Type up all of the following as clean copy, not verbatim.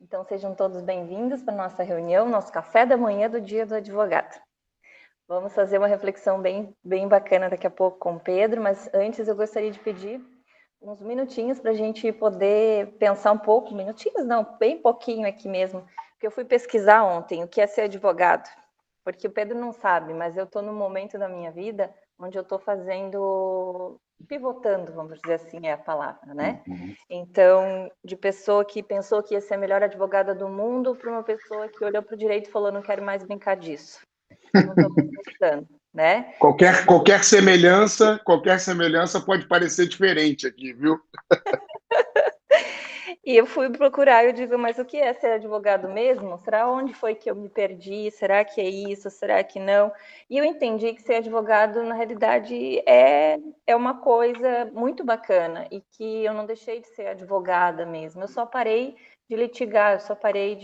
Então, sejam todos bem-vindos para a nossa reunião, nosso café da manhã do Dia do Advogado. Vamos fazer uma reflexão bem bacana daqui a pouco com o Pedro, mas antes eu gostaria de pedir uns minutinhos para a gente poder pensar um pouco, minutinhos não, bem pouquinho aqui mesmo, porque eu fui pesquisar ontem o que é ser advogado, porque o Pedro não sabe, mas eu estou num momento da minha vida onde eu estou pivotando, vamos dizer assim é a palavra, né? Então, de pessoa que pensou que ia ser a melhor advogada do mundo para uma pessoa que olhou para o direito e falou, não quero mais brincar disso. Não estou mais gostando, né? Qualquer semelhança pode parecer diferente aqui, viu? E eu fui procurar, eu digo, mas o que é ser advogado mesmo? Será onde foi que eu me perdi? Será que é isso? Será que não? E eu entendi que ser advogado, na realidade, é uma coisa muito bacana e que eu não deixei de ser advogada mesmo. Eu só parei de litigar, eu só parei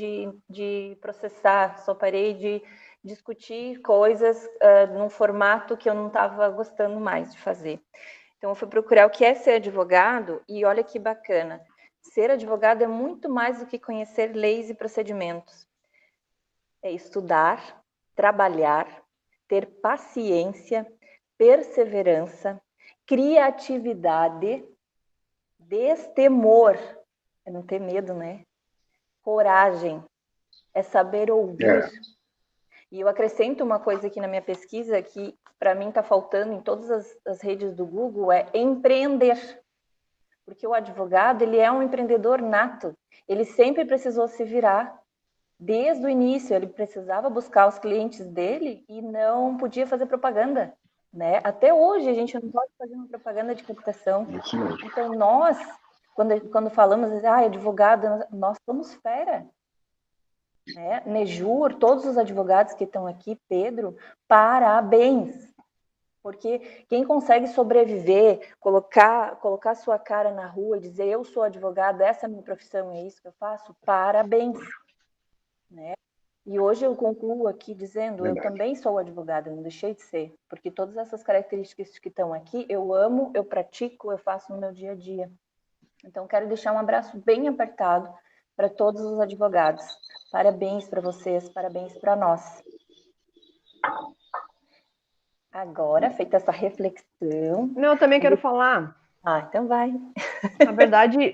de processar, só parei de discutir coisas num formato que eu não estava gostando mais de fazer. Então, eu fui procurar o que é ser advogado e olha que bacana. Ser advogado é muito mais do que conhecer leis e procedimentos. É estudar, trabalhar, ter paciência, perseverança, criatividade, destemor, é não ter medo, né? Coragem, é saber ouvir. E eu acrescento uma coisa aqui na minha pesquisa que para mim está faltando em todas as redes do Google, é empreender. Porque o advogado, ele é um empreendedor nato. Ele sempre precisou se virar. Desde o início, ele precisava buscar os clientes dele e não podia fazer propaganda, né? Até hoje, a gente não pode fazer uma propaganda de captação. Então, nós, quando falamos, advogado, nós somos fera. Né? Nejur, todos os advogados que estão aqui, Pedro, parabéns. Porque quem consegue sobreviver, colocar sua cara na rua e dizer eu sou advogado, essa é a minha profissão, é isso que eu faço, parabéns. Né? E hoje eu concluo aqui dizendo, eu também sou advogada, não deixei de ser, porque todas essas características que estão aqui, eu amo, eu pratico, eu faço no meu dia a dia. Então, quero deixar um abraço bem apertado para todos os advogados. Parabéns para vocês, parabéns para nós. Agora, feita essa reflexão... Não, eu também quero falar. Então vai.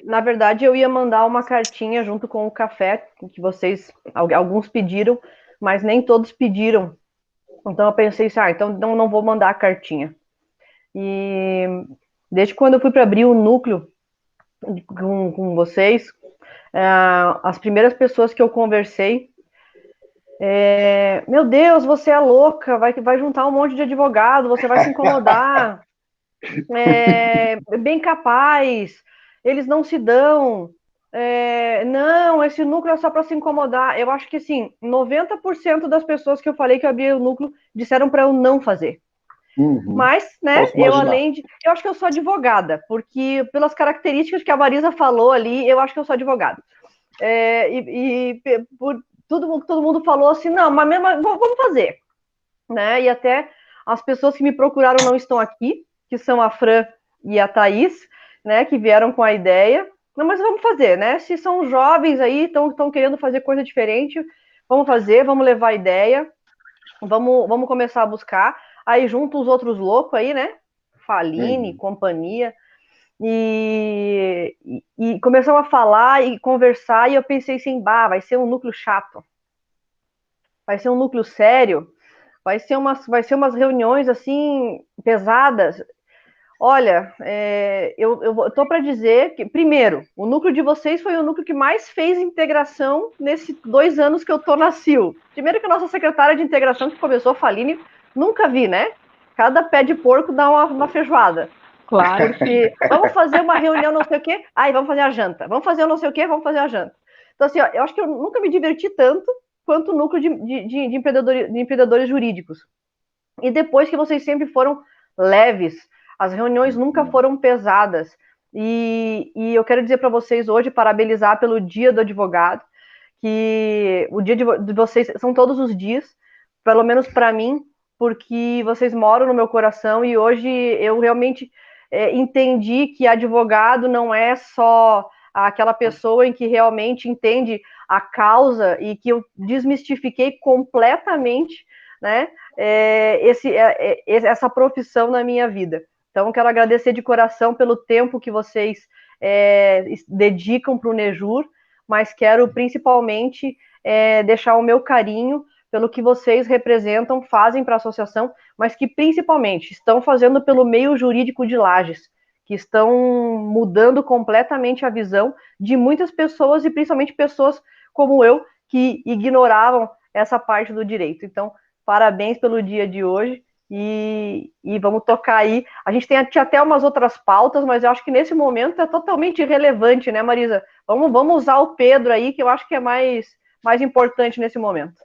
Na verdade, eu ia mandar uma cartinha junto com o café, que vocês, alguns pediram, mas nem todos pediram. Então eu pensei assim, então não vou mandar a cartinha. E desde quando eu fui para abrir o núcleo com vocês, as primeiras pessoas que eu conversei, meu Deus, você é louca, vai juntar um monte de advogado, você vai se incomodar, bem capaz, eles não se dão, não, esse núcleo é só para se incomodar. Eu acho que, assim, 90% das pessoas que eu falei que eu abri o núcleo disseram para eu não fazer. Mas, né, eu acho que eu sou advogada, porque pelas características que a Marisa falou ali, eu acho que eu sou advogada. Por todo mundo falou assim, não, mas mesmo, vamos fazer. Né? E até as pessoas que me procuraram não estão aqui, que são a Fran e a Thaís, né, que vieram com a ideia. Não, mas vamos fazer, né? Se são jovens aí, estão querendo fazer coisa diferente, vamos fazer, vamos levar a ideia, vamos começar a buscar. Aí junto os outros loucos aí, né? Faline, companhia. E começamos a falar e conversar, e eu pensei assim, vai ser um núcleo chato. Vai ser um núcleo sério. Vai ser umas reuniões assim pesadas. Olha, eu tô para dizer que, primeiro, o núcleo de vocês foi o núcleo que mais fez integração nesses 2 anos que eu tô na CIL. Primeiro que a nossa secretária de integração, que começou a Faline, nunca vi, né? Cada pé de porco dá uma feijoada. Claro. Porque vamos fazer uma reunião não sei o quê, vamos fazer a janta. Vamos fazer não sei o quê, vamos fazer a janta. Então, assim, eu acho que eu nunca me diverti tanto quanto o núcleo de empreendedores jurídicos. E depois que vocês sempre foram leves, as reuniões nunca foram pesadas. E eu quero dizer para vocês hoje, parabenizar pelo Dia do Advogado, que o dia de vocês são todos os dias, pelo menos para mim, porque vocês moram no meu coração e hoje eu realmente entendi que advogado não é só àquela pessoa em que realmente entende a causa e que eu desmistifiquei completamente, né, essa profissão na minha vida. Então, quero agradecer de coração pelo tempo que vocês dedicam para o Nejur, mas quero principalmente deixar o meu carinho pelo que vocês representam, fazem para a associação, mas que principalmente estão fazendo pelo meio jurídico de Lages, que estão mudando completamente a visão de muitas pessoas e principalmente pessoas como eu, que ignoravam essa parte do direito. Então, parabéns pelo dia de hoje e vamos tocar aí. A gente tinha até umas outras pautas, mas eu acho que nesse momento é totalmente irrelevante, né, Marisa? Vamos usar o Pedro aí, que eu acho que é mais importante nesse momento.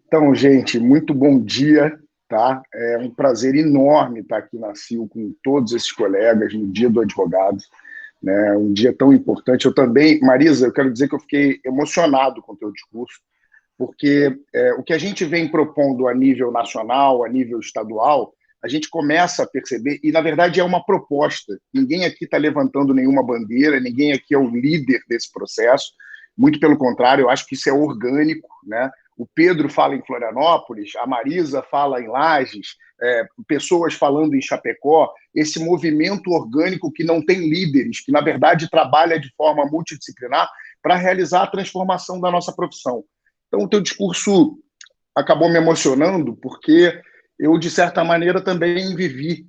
Então, gente, muito bom dia, tá? É um prazer enorme estar aqui na CIL com todos esses colegas no Dia do Advogado, né? Um dia tão importante. Eu também, Marisa, eu quero dizer que eu fiquei emocionado com o teu discurso, porque o que a gente vem propondo a nível nacional, a nível estadual, a gente começa a perceber, e na verdade é uma proposta. Ninguém aqui está levantando nenhuma bandeira, ninguém aqui é o líder desse processo, muito pelo contrário, eu acho que isso é orgânico, né? O Pedro fala em Florianópolis, a Marisa fala em Lages, pessoas falando em Chapecó, esse movimento orgânico que não tem líderes, que na verdade trabalha de forma multidisciplinar para realizar a transformação da nossa profissão. Então, o teu discurso acabou me emocionando, porque eu, de certa maneira, também vivi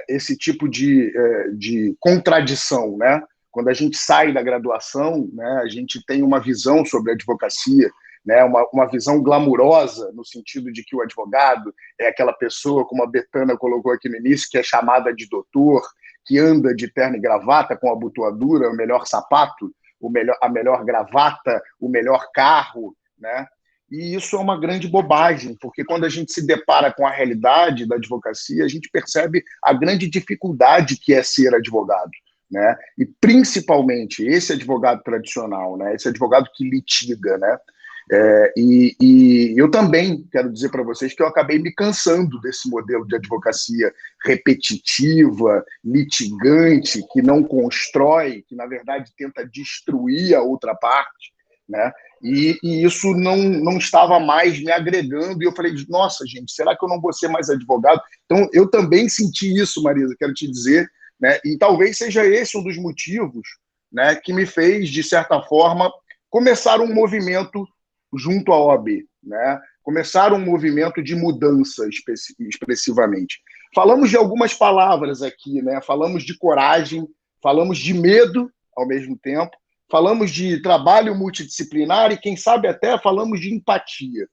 esse tipo de contradição, né? Quando a gente sai da graduação, né, a gente tem uma visão sobre a advocacia, né, uma visão glamurosa, no sentido de que o advogado é aquela pessoa, como a Betana colocou aqui no início, que é chamada de doutor, que anda de terno e gravata com abotoadura, o melhor sapato, a melhor gravata, o melhor carro, né? E isso é uma grande bobagem, porque quando a gente se depara com a realidade da advocacia, a gente percebe a grande dificuldade que é ser advogado, né? E principalmente esse advogado tradicional, né? Esse advogado que litiga, né? E eu também quero dizer para vocês que eu acabei me cansando desse modelo de advocacia repetitiva, litigante, que não constrói, que na verdade tenta destruir a outra parte, né? E isso não estava mais me agregando, e eu falei, nossa, gente, será que eu não vou ser mais advogado? Então, eu também senti isso, Marisa, quero te dizer, né? E talvez seja esse um dos motivos, né, que me fez, de certa forma, começar um movimento junto à OAB, né? Começar um movimento de mudança expressivamente. Falamos de algumas palavras aqui, né? Falamos de coragem, falamos de medo ao mesmo tempo, falamos de trabalho multidisciplinar e, quem sabe, até falamos de empatia,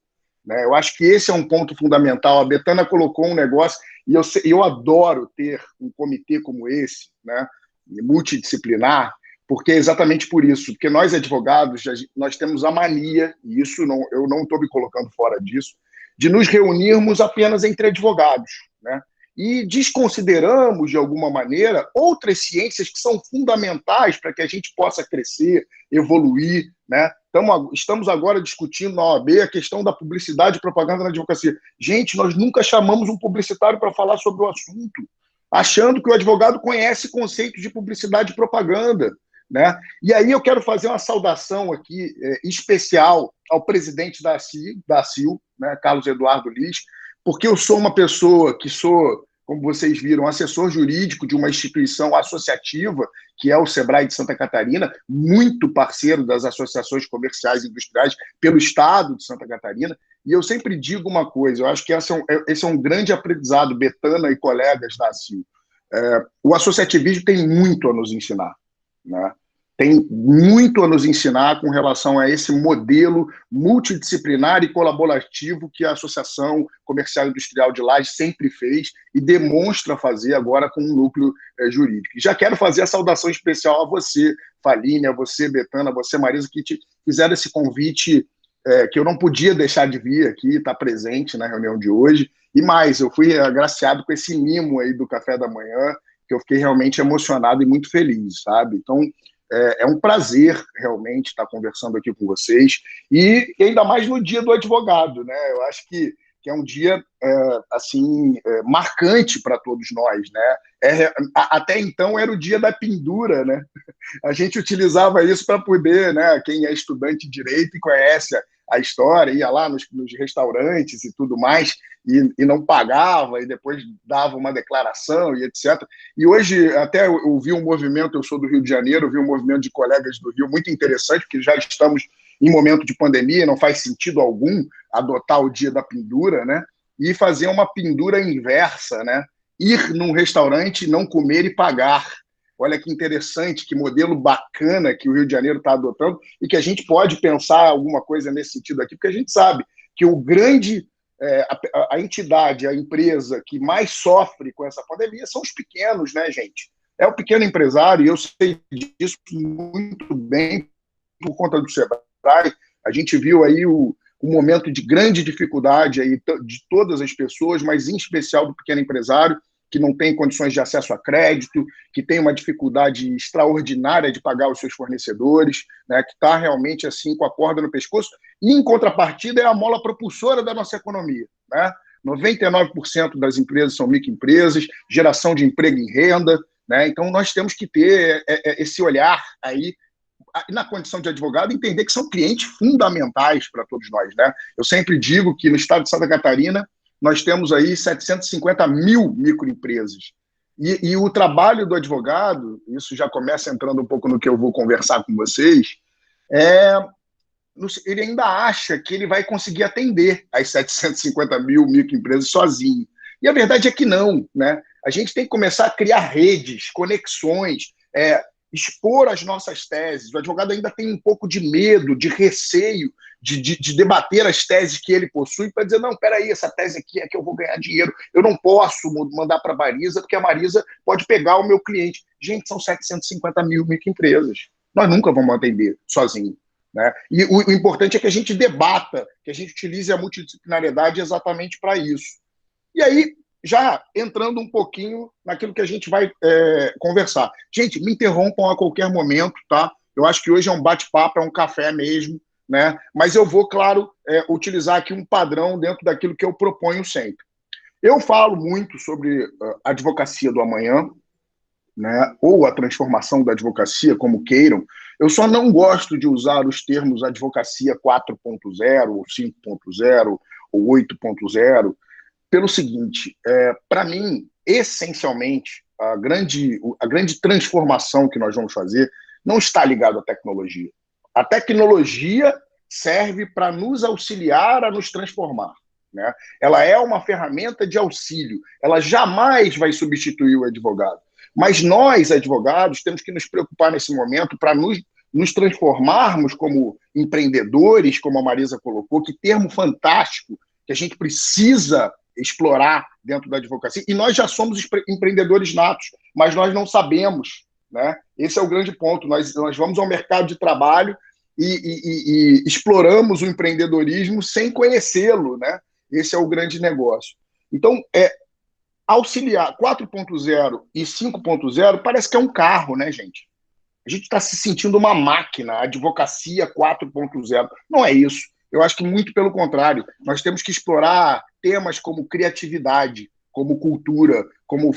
né? Eu acho que esse é um ponto fundamental. A Betana colocou um negócio, e eu adoro ter um comitê como esse, né? Multidisciplinar, porque é exatamente por isso, porque nós advogados, nós temos a mania, e isso eu não estou me colocando fora disso, de nos reunirmos apenas entre advogados, né? E desconsideramos, de alguma maneira, outras ciências que são fundamentais para que a gente possa crescer, evoluir, né? Estamos agora discutindo na OAB a questão da publicidade e propaganda na advocacia. Gente, nós nunca chamamos um publicitário para falar sobre o assunto, achando que o advogado conhece conceitos de publicidade e propaganda, né? E aí eu quero fazer uma saudação aqui especial ao presidente da CIL, né, Carlos Eduardo Liz, porque eu sou uma pessoa que sou, como vocês viram, assessor jurídico de uma instituição associativa, que é o Sebrae de Santa Catarina, muito parceiro das associações comerciais e industriais pelo estado de Santa Catarina, e eu sempre digo uma coisa, eu acho que esse é um grande aprendizado, Betana e colegas da CIL. O associativismo tem muito a nos ensinar, né? Tem muito a nos ensinar com relação a esse modelo multidisciplinar e colaborativo que a Associação Comercial e Industrial de Lages sempre fez e demonstra fazer agora com um núcleo jurídico. E já quero fazer a saudação especial a você, Faline, a você, Betana, a você, Marisa, que fizeram esse convite que eu não podia deixar de vir aqui, estar presente na reunião de hoje. E mais, eu fui agraciado com esse mimo aí do café da manhã, que eu fiquei realmente emocionado e muito feliz, sabe? Então, é um prazer realmente estar conversando aqui com vocês, e ainda mais no Dia do Advogado, né? Eu acho que que é um dia assim marcante para todos nós, né? Até então era o dia da pendura, né? A gente utilizava isso para poder, né? Quem é estudante de direito e conhece a história, ia lá nos restaurantes e tudo mais, e não pagava, e depois dava uma declaração e etc. E hoje, até eu vi um movimento, eu sou do Rio de Janeiro, eu vi um movimento de colegas do Rio muito interessante, porque já estamos em momento de pandemia, não faz sentido algum adotar o dia da pendura, né? E fazer uma pendura inversa, né? Ir num restaurante, não comer e pagar. Olha que interessante, que modelo bacana que o Rio de Janeiro está adotando e que a gente pode pensar alguma coisa nesse sentido aqui, porque a gente sabe que o grande, a entidade, a empresa que mais sofre com essa pandemia são os pequenos, né, gente? É o pequeno empresário, e eu sei disso muito bem por conta do Sebrae. A gente viu aí um momento de grande dificuldade aí de todas as pessoas, mas em especial do pequeno empresário, que não tem condições de acesso a crédito, que tem uma dificuldade extraordinária de pagar os seus fornecedores, né, que está realmente assim com a corda no pescoço, e em contrapartida é a mola propulsora da nossa economia, né? 99% das empresas são microempresas, geração de emprego e renda, né? Então nós temos que ter esse olhar aí, na condição de advogado, entender que são clientes fundamentais para todos nós, né? Eu sempre digo que no estado de Santa Catarina nós temos aí 750 mil microempresas. E o trabalho do advogado, isso já começa entrando um pouco no que eu vou conversar com vocês, ele ainda acha que ele vai conseguir atender as 750 mil microempresas sozinho. E a verdade é que não, né? A gente tem que começar a criar redes, conexões, expor as nossas teses. O advogado ainda tem um pouco de medo, de receio de debater as teses que ele possui para dizer, não, peraí, essa tese aqui é que eu vou ganhar dinheiro, eu não posso mandar para a Marisa, porque a Marisa pode pegar o meu cliente. Gente, são 750 mil microempresas. Nós nunca vamos atender sozinho, né? E o importante é que a gente debata, que a gente utilize a multidisciplinariedade exatamente para isso. E aí, já entrando um pouquinho naquilo que a gente vai conversar. Gente, me interrompam a qualquer momento, tá? Eu acho que hoje é um bate-papo, é um café mesmo, né? Mas eu vou, claro, utilizar aqui um padrão dentro daquilo que eu proponho sempre. Eu falo muito sobre a advocacia do amanhã, né? Ou a transformação da advocacia, como queiram. Eu só não gosto de usar os termos advocacia 4.0, ou 5.0, ou 8.0, pelo seguinte, para mim, essencialmente, a grande transformação que nós vamos fazer não está ligada à tecnologia. A tecnologia serve para nos auxiliar a nos transformar, né? Ela é uma ferramenta de auxílio, ela jamais vai substituir o advogado. Mas nós, advogados, temos que nos preocupar nesse momento para nos transformarmos como empreendedores, como a Marisa colocou, que termo fantástico que a gente precisa explorar dentro da advocacia. E nós já somos empreendedores natos, mas nós não sabemos, né? Esse é o grande ponto. Nós vamos ao mercado de trabalho e exploramos o empreendedorismo sem conhecê-lo, né? Esse é o grande negócio. Então, auxiliar 4.0 e 5.0 parece que é um carro, né, gente? A gente está se sentindo uma máquina, advocacia 4.0. Não é isso. Eu acho que muito pelo contrário. Nós temos que explorar temas como criatividade, como cultura, como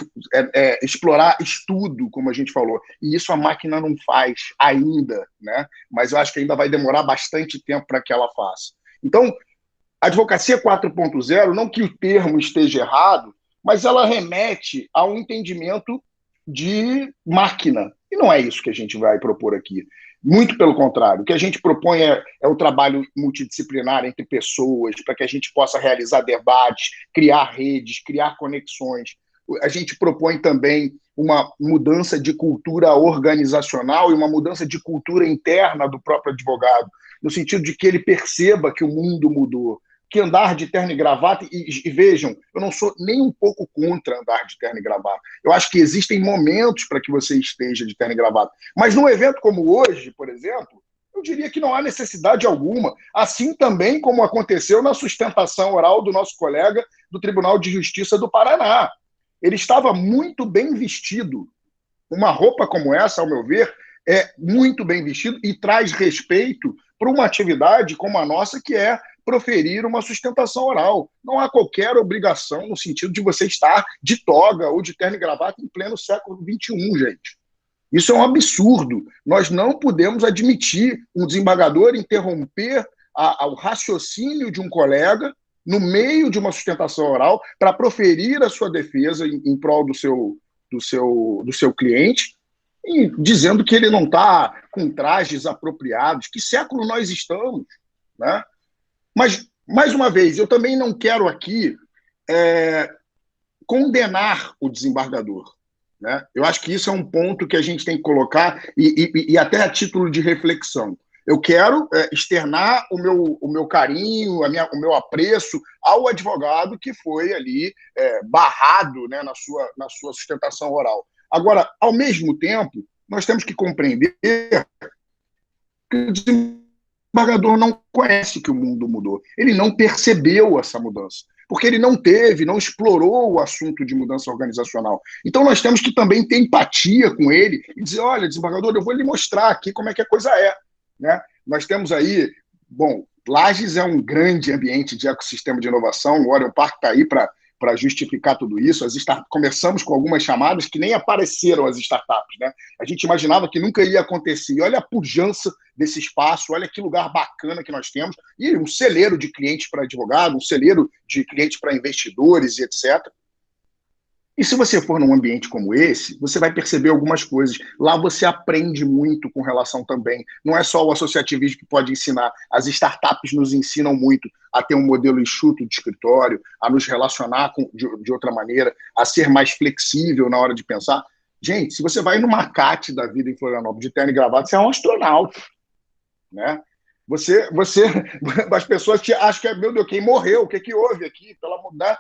explorar estudo, como a gente falou. E isso a máquina não faz ainda, né? Mas eu acho que ainda vai demorar bastante tempo para que ela faça. Então, advocacia 4.0, não que o termo esteja errado, mas ela remete a um entendimento de máquina. E não é isso que a gente vai propor aqui. Muito pelo contrário. O que a gente propõe é o trabalho multidisciplinar entre pessoas, para que a gente possa realizar debates, criar redes, criar conexões. A gente propõe também uma mudança de cultura organizacional e uma mudança de cultura interna do próprio advogado, no sentido de que ele perceba que o mundo mudou, que andar de terno e gravata, e vejam, eu não sou nem um pouco contra andar de terno e gravata. Eu acho que existem momentos para que você esteja de terno e gravata. Mas num evento como hoje, por exemplo, eu diria que não há necessidade alguma. Assim também como aconteceu na sustentação oral do nosso colega do Tribunal de Justiça do Paraná. Ele estava muito bem vestido. Uma roupa como essa, ao meu ver, é muito bem vestido e traz respeito para uma atividade como a nossa, que é proferir uma sustentação oral. Não há qualquer obrigação no sentido de você estar de toga ou de terno e gravata em pleno século XXI, gente. Isso é um absurdo. Nós não podemos admitir um desembargador interromper o raciocínio de um colega no meio de uma sustentação oral para proferir a sua defesa em prol do seu cliente, e dizendo que ele não está com trajes apropriados. Que século nós estamos? Né? Mas, mais uma vez, eu também não quero aqui condenar o desembargador. Né? Eu acho que isso é um ponto que a gente tem que colocar, e até a título de reflexão. Eu quero externar o meu carinho, o meu apreço ao advogado que foi ali barrado, né, na sua sustentação oral. Agora, ao mesmo tempo, nós temos que compreender que o desembargador não conhece que o mundo mudou. Ele não percebeu essa mudança, porque ele não explorou o assunto de mudança organizacional. Então, nós temos que também ter empatia com ele e dizer, olha, desembargador, eu vou lhe mostrar aqui como é que a coisa é. Né? Nós temos aí, Lages é um grande ambiente de ecossistema de inovação, o Orion Park está aí para justificar tudo isso. Começamos com algumas chamadas que nem apareceram as startups. Né? A gente imaginava que nunca ia acontecer. E olha a pujança desse espaço, olha que lugar bacana que nós temos, e um celeiro de clientes para advogado, um celeiro de clientes para investidores e etc. E se você for num ambiente como esse, você vai perceber algumas coisas. Lá você aprende muito com relação também. Não é só o associativismo que pode ensinar. As startups nos ensinam muito a ter um modelo enxuto de escritório, a nos relacionar de outra maneira, a ser mais flexível na hora de pensar. Gente, se você vai numa CAT da vida em Florianópolis de terno e gravata, você é um astronauta. Né? As pessoas acham que, meu Deus, quem morreu? O que houve aqui? Pela mudança.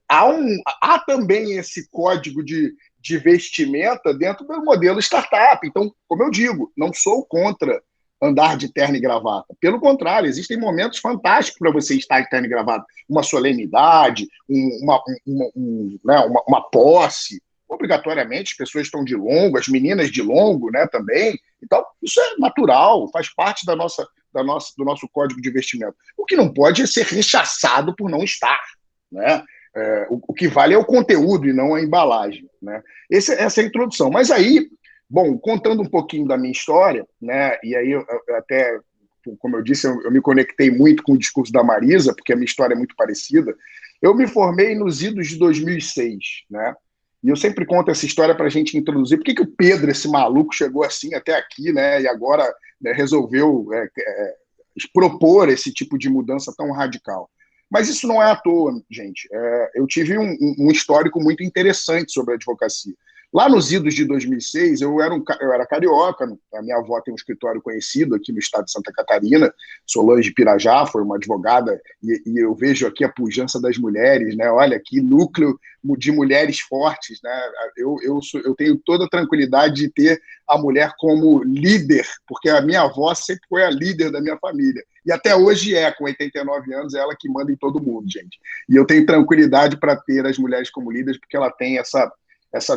Há também esse código de vestimenta dentro do modelo startup. Então, como eu digo, não sou contra andar de terno e gravata. Pelo contrário, existem momentos fantásticos para você estar de terno e gravata. Uma solenidade, uma posse. Obrigatoriamente, as pessoas estão de longo, as meninas de longo, né, também. Então, isso é natural, faz parte do nosso código de vestimenta. O que não pode é ser rechaçado por não estar. Né? O que vale é o conteúdo e não a embalagem. Né? Essa é a introdução. Mas aí, contando um pouquinho da minha história, né, e aí eu até, como eu disse, eu me conectei muito com o discurso da Marisa, porque a minha história é muito parecida. Eu me formei nos idos de 2006, né? E eu sempre conto essa história para a gente introduzir. Por que o Pedro, esse maluco, chegou assim até aqui, né? E agora, né, resolveu propor esse tipo de mudança tão radical? Mas isso não é à toa, gente. Eu tive um histórico muito interessante sobre a advocacia. Lá nos idos de 2006, eu era carioca, a minha avó tem um escritório conhecido aqui no estado de Santa Catarina, Solange Pirajá, foi uma advogada, e eu vejo aqui a pujança das mulheres, né? Olha, que núcleo de mulheres fortes. Né? Eu tenho toda a tranquilidade de ter a mulher como líder, porque a minha avó sempre foi a líder da minha família. E até hoje com 89 anos, é ela que manda em todo mundo, gente. E eu tenho tranquilidade para ter as mulheres como líderes, porque ela tem essa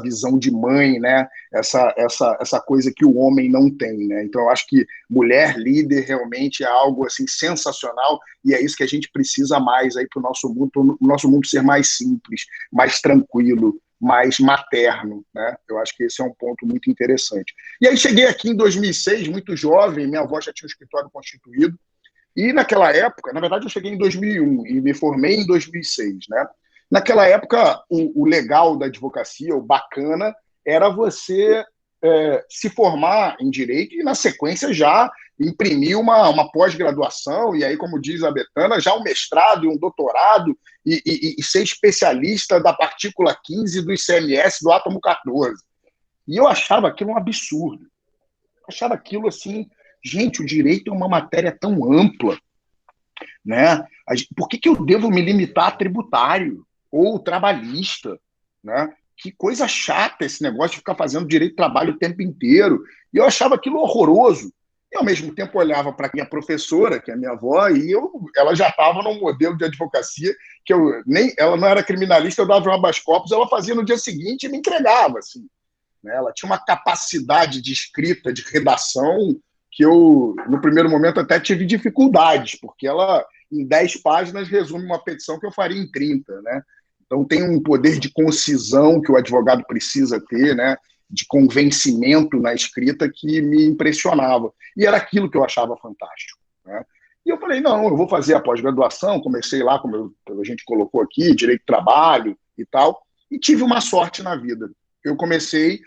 visão de mãe, né? essa coisa que o homem não tem. Né? Então, eu acho que mulher líder realmente é algo assim, sensacional, e é isso que a gente precisa mais para o nosso mundo ser mais simples, mais tranquilo, mais materno. Né? Eu acho que esse é um ponto muito interessante. E aí cheguei aqui em 2006, muito jovem, minha avó já tinha um escritório constituído, e naquela época, na verdade eu cheguei em 2001 e me formei em 2006, né? Naquela época, o legal da advocacia, o bacana, era você se formar em direito e, na sequência, já imprimir uma pós-graduação, e aí, como diz a Betana, já um mestrado e um doutorado, e ser especialista da partícula 15 do ICMS do átomo 14. E eu achava aquilo um absurdo. Achava aquilo assim, gente, o direito é uma matéria tão ampla, né? Por que eu devo me limitar a tributário? Ou trabalhista, né? Que coisa chata esse negócio de ficar fazendo direito de trabalho o tempo inteiro. E eu achava aquilo horroroso. E, ao mesmo tempo, olhava para a minha professora, que é a minha avó, e ela já estava num modelo de advocacia que ela não era criminalista, eu dava um habeas corpus, ela fazia no dia seguinte e me entregava. Assim, né? Ela tinha uma capacidade de escrita, de redação, que eu, no primeiro momento, até tive dificuldades, porque ela, em 10 páginas, resume uma petição que eu faria em 30, né? Então, tem um poder de concisão que o advogado precisa ter, né? De convencimento na escrita que me impressionava. E era aquilo que eu achava fantástico, né? E eu falei, não, eu vou fazer a pós-graduação, comecei lá, como a gente colocou aqui, Direito do Trabalho e tal, e tive uma sorte na vida. Eu comecei,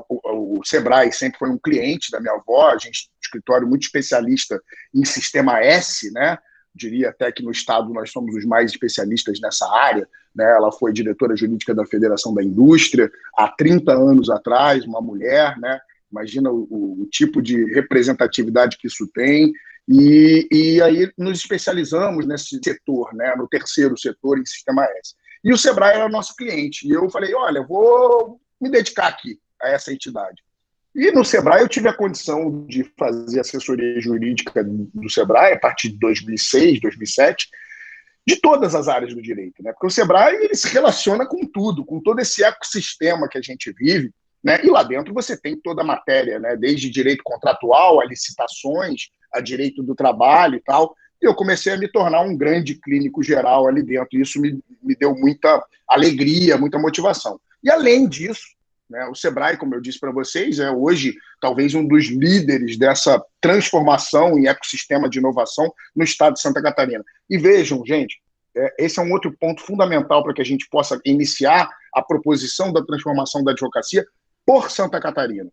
o Sebrae sempre foi um cliente da minha avó, a gente um escritório muito especialista em sistema S, né? Diria até que no estado nós somos os mais especialistas nessa área, né? Ela foi diretora jurídica da Federação da Indústria há 30 anos atrás, uma mulher, né? Imagina o tipo de representatividade que isso tem. E aí nos especializamos nesse setor, né? No terceiro setor em sistema S. E o Sebrae era nosso cliente. E eu falei, olha, vou me dedicar aqui a essa entidade. E no Sebrae eu tive a condição de fazer assessoria jurídica do Sebrae a partir de 2006, 2007, de todas as áreas do direito, né? Porque o Sebrae ele se relaciona com tudo, com todo esse ecossistema que a gente vive, né? E lá dentro você tem toda a matéria, né? Desde direito contratual, a licitações, a direito do trabalho e tal. E eu comecei a me tornar um grande clínico geral ali dentro. E isso me deu muita alegria, muita motivação. E além disso, né, o Sebrae, como eu disse para vocês, é hoje talvez um dos líderes dessa transformação em ecossistema de inovação no estado de Santa Catarina. E vejam, gente, esse é um outro ponto fundamental para que a gente possa iniciar a proposição da transformação da advocacia por Santa Catarina.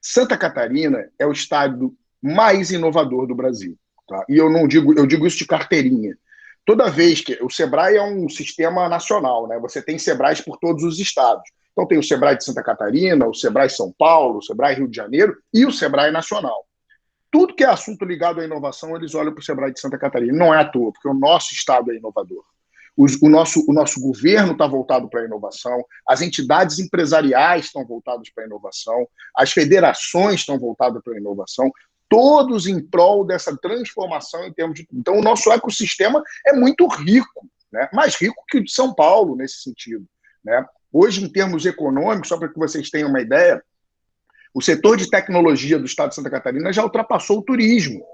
Santa Catarina é o estado mais inovador do Brasil. Tá? E eu digo isso de carteirinha. Toda vez que o Sebrae é um sistema nacional, né? Você tem Sebrais por todos os estados. Então tem o Sebrae de Santa Catarina, o Sebrae São Paulo, o Sebrae Rio de Janeiro e o Sebrae Nacional. Tudo que é assunto ligado à inovação, eles olham para o Sebrae de Santa Catarina. Não é à toa, porque o nosso estado é inovador. O nosso governo está voltado para a inovação, as entidades empresariais estão voltadas para a inovação, as federações estão voltadas para a inovação, todos em prol dessa transformação em termos de... Então, o nosso ecossistema é muito rico, né? Mais rico que o de São Paulo, nesse sentido, né? Hoje, em termos econômicos, só para que vocês tenham uma ideia, o setor de tecnologia do estado de Santa Catarina já ultrapassou o turismo.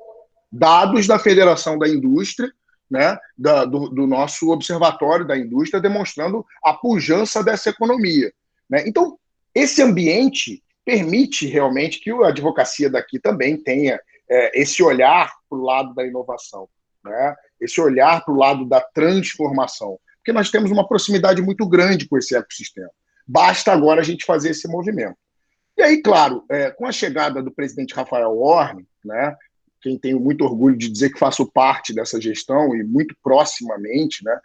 Dados da Federação da Indústria, né, do nosso Observatório da Indústria, demonstrando a pujança dessa economia, né? Então, esse ambiente permite realmente que a advocacia daqui também tenha esse olhar para o lado da inovação, né? Esse olhar para o lado da transformação, porque nós temos uma proximidade muito grande com esse ecossistema. Basta agora a gente fazer esse movimento. E aí, claro, com a chegada do presidente Rafael Horne, né, quem tenho muito orgulho de dizer que faço parte dessa gestão e muito proximamente, né,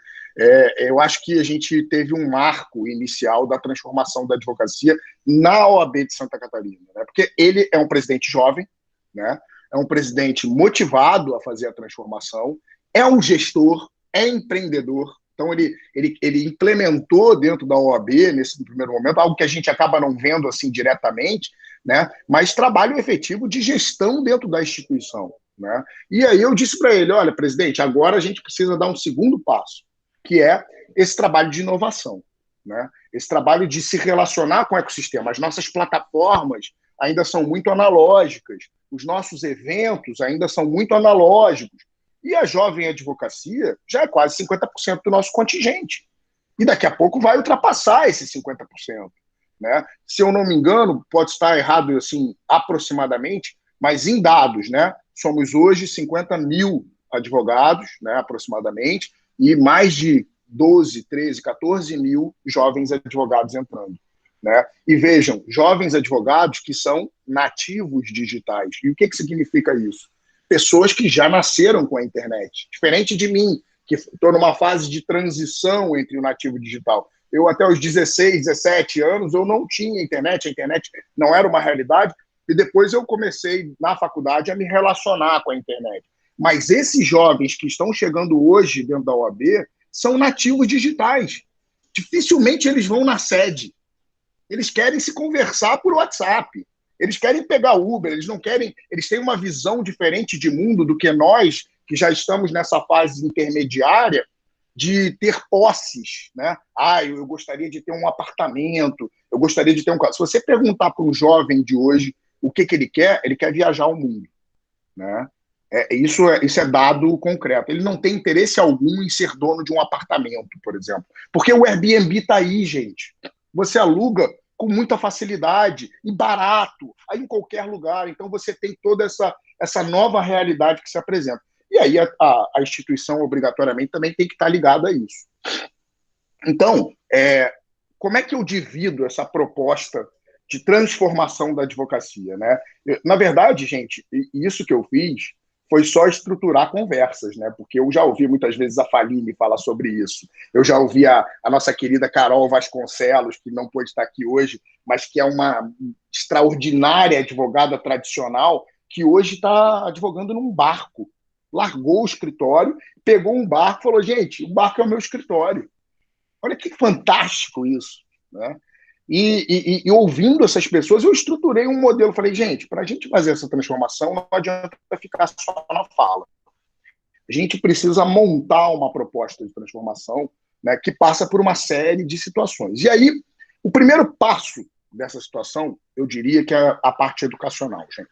eu acho que a gente teve um marco inicial da transformação da advocacia na OAB de Santa Catarina, né, porque ele é um presidente jovem, né, é um presidente motivado a fazer a transformação, é um gestor, é empreendedor. Então, ele implementou dentro da OAB, nesse primeiro momento, algo que a gente acaba não vendo assim diretamente, né? Mas trabalho efetivo de gestão dentro da instituição, né? E aí eu disse para ele, olha, presidente, agora a gente precisa dar um segundo passo, que é esse trabalho de inovação, né? Esse trabalho de se relacionar com o ecossistema. As nossas plataformas ainda são muito analógicas, os nossos eventos ainda são muito analógicos, e a jovem advocacia já é quase 50% do nosso contingente. E daqui a pouco vai ultrapassar esses 50%. Né? Se eu não me engano, pode estar errado assim, aproximadamente, mas em dados, né? Somos hoje 50 mil advogados, né, aproximadamente, e mais de 12, 13, 14 mil jovens advogados entrando. Né? E vejam, jovens advogados que são nativos digitais. E o que significa isso? Pessoas que já nasceram com a internet. Diferente de mim, que estou numa fase de transição entre o nativo digital. Eu, até os 16, 17 anos, eu não tinha internet, a internet não era uma realidade, e depois eu comecei, na faculdade, a me relacionar com a internet. Mas esses jovens que estão chegando hoje dentro da OAB são nativos digitais. Dificilmente eles vão na sede. Eles querem se conversar por WhatsApp. Eles querem pegar Uber, eles não querem... Eles têm uma visão diferente de mundo do que nós, que já estamos nessa fase intermediária, de ter posses, né? Eu gostaria de ter um apartamento, eu gostaria de ter um carro. Se você perguntar para um jovem de hoje o que ele quer viajar ao mundo. né? Isso é dado concreto. Ele não tem interesse algum em ser dono de um apartamento, por exemplo. Porque o Airbnb está aí, gente. Você aluga com muita facilidade e barato, aí em qualquer lugar. Então você tem toda essa nova realidade que se apresenta. E aí a instituição, obrigatoriamente, também tem que estar ligada a isso. Então, como é que eu divido essa proposta de transformação da advocacia, né? Na verdade, gente, isso que eu fiz foi só estruturar conversas, né? Porque eu já ouvi muitas vezes a Faline falar sobre isso. Eu já ouvi a nossa querida Carol Vasconcelos, que não pôde estar aqui hoje, mas que é uma extraordinária advogada tradicional, que hoje está advogando num barco. Largou o escritório, pegou um barco e falou, gente, o barco é o meu escritório. Olha que fantástico isso, né? E ouvindo essas pessoas, eu estruturei um modelo. Falei, gente, para a gente fazer essa transformação, não adianta ficar só na fala. A gente precisa montar uma proposta de transformação, né, que passa por uma série de situações. E aí, o primeiro passo dessa situação, eu diria que é a parte educacional, gente.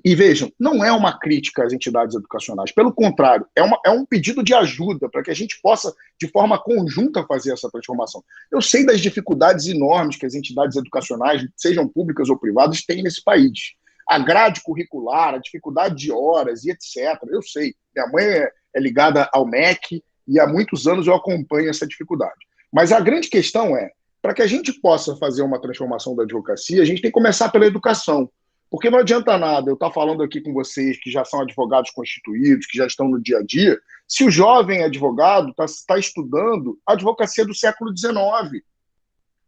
E vejam, não é uma crítica às entidades educacionais, pelo contrário, é um pedido de ajuda para que a gente possa, de forma conjunta, fazer essa transformação. Eu sei das dificuldades enormes que as entidades educacionais, sejam públicas ou privadas, têm nesse país. A grade curricular, a dificuldade de horas e etc. Eu sei. Minha mãe é ligada ao MEC e há muitos anos eu acompanho essa dificuldade. Mas a grande questão é, para que a gente possa fazer uma transformação da advocacia, a gente tem que começar pela educação. Porque não adianta nada eu estar falando aqui com vocês que já são advogados constituídos, que já estão no dia a dia, se o jovem advogado está estudando a advocacia do século XIX.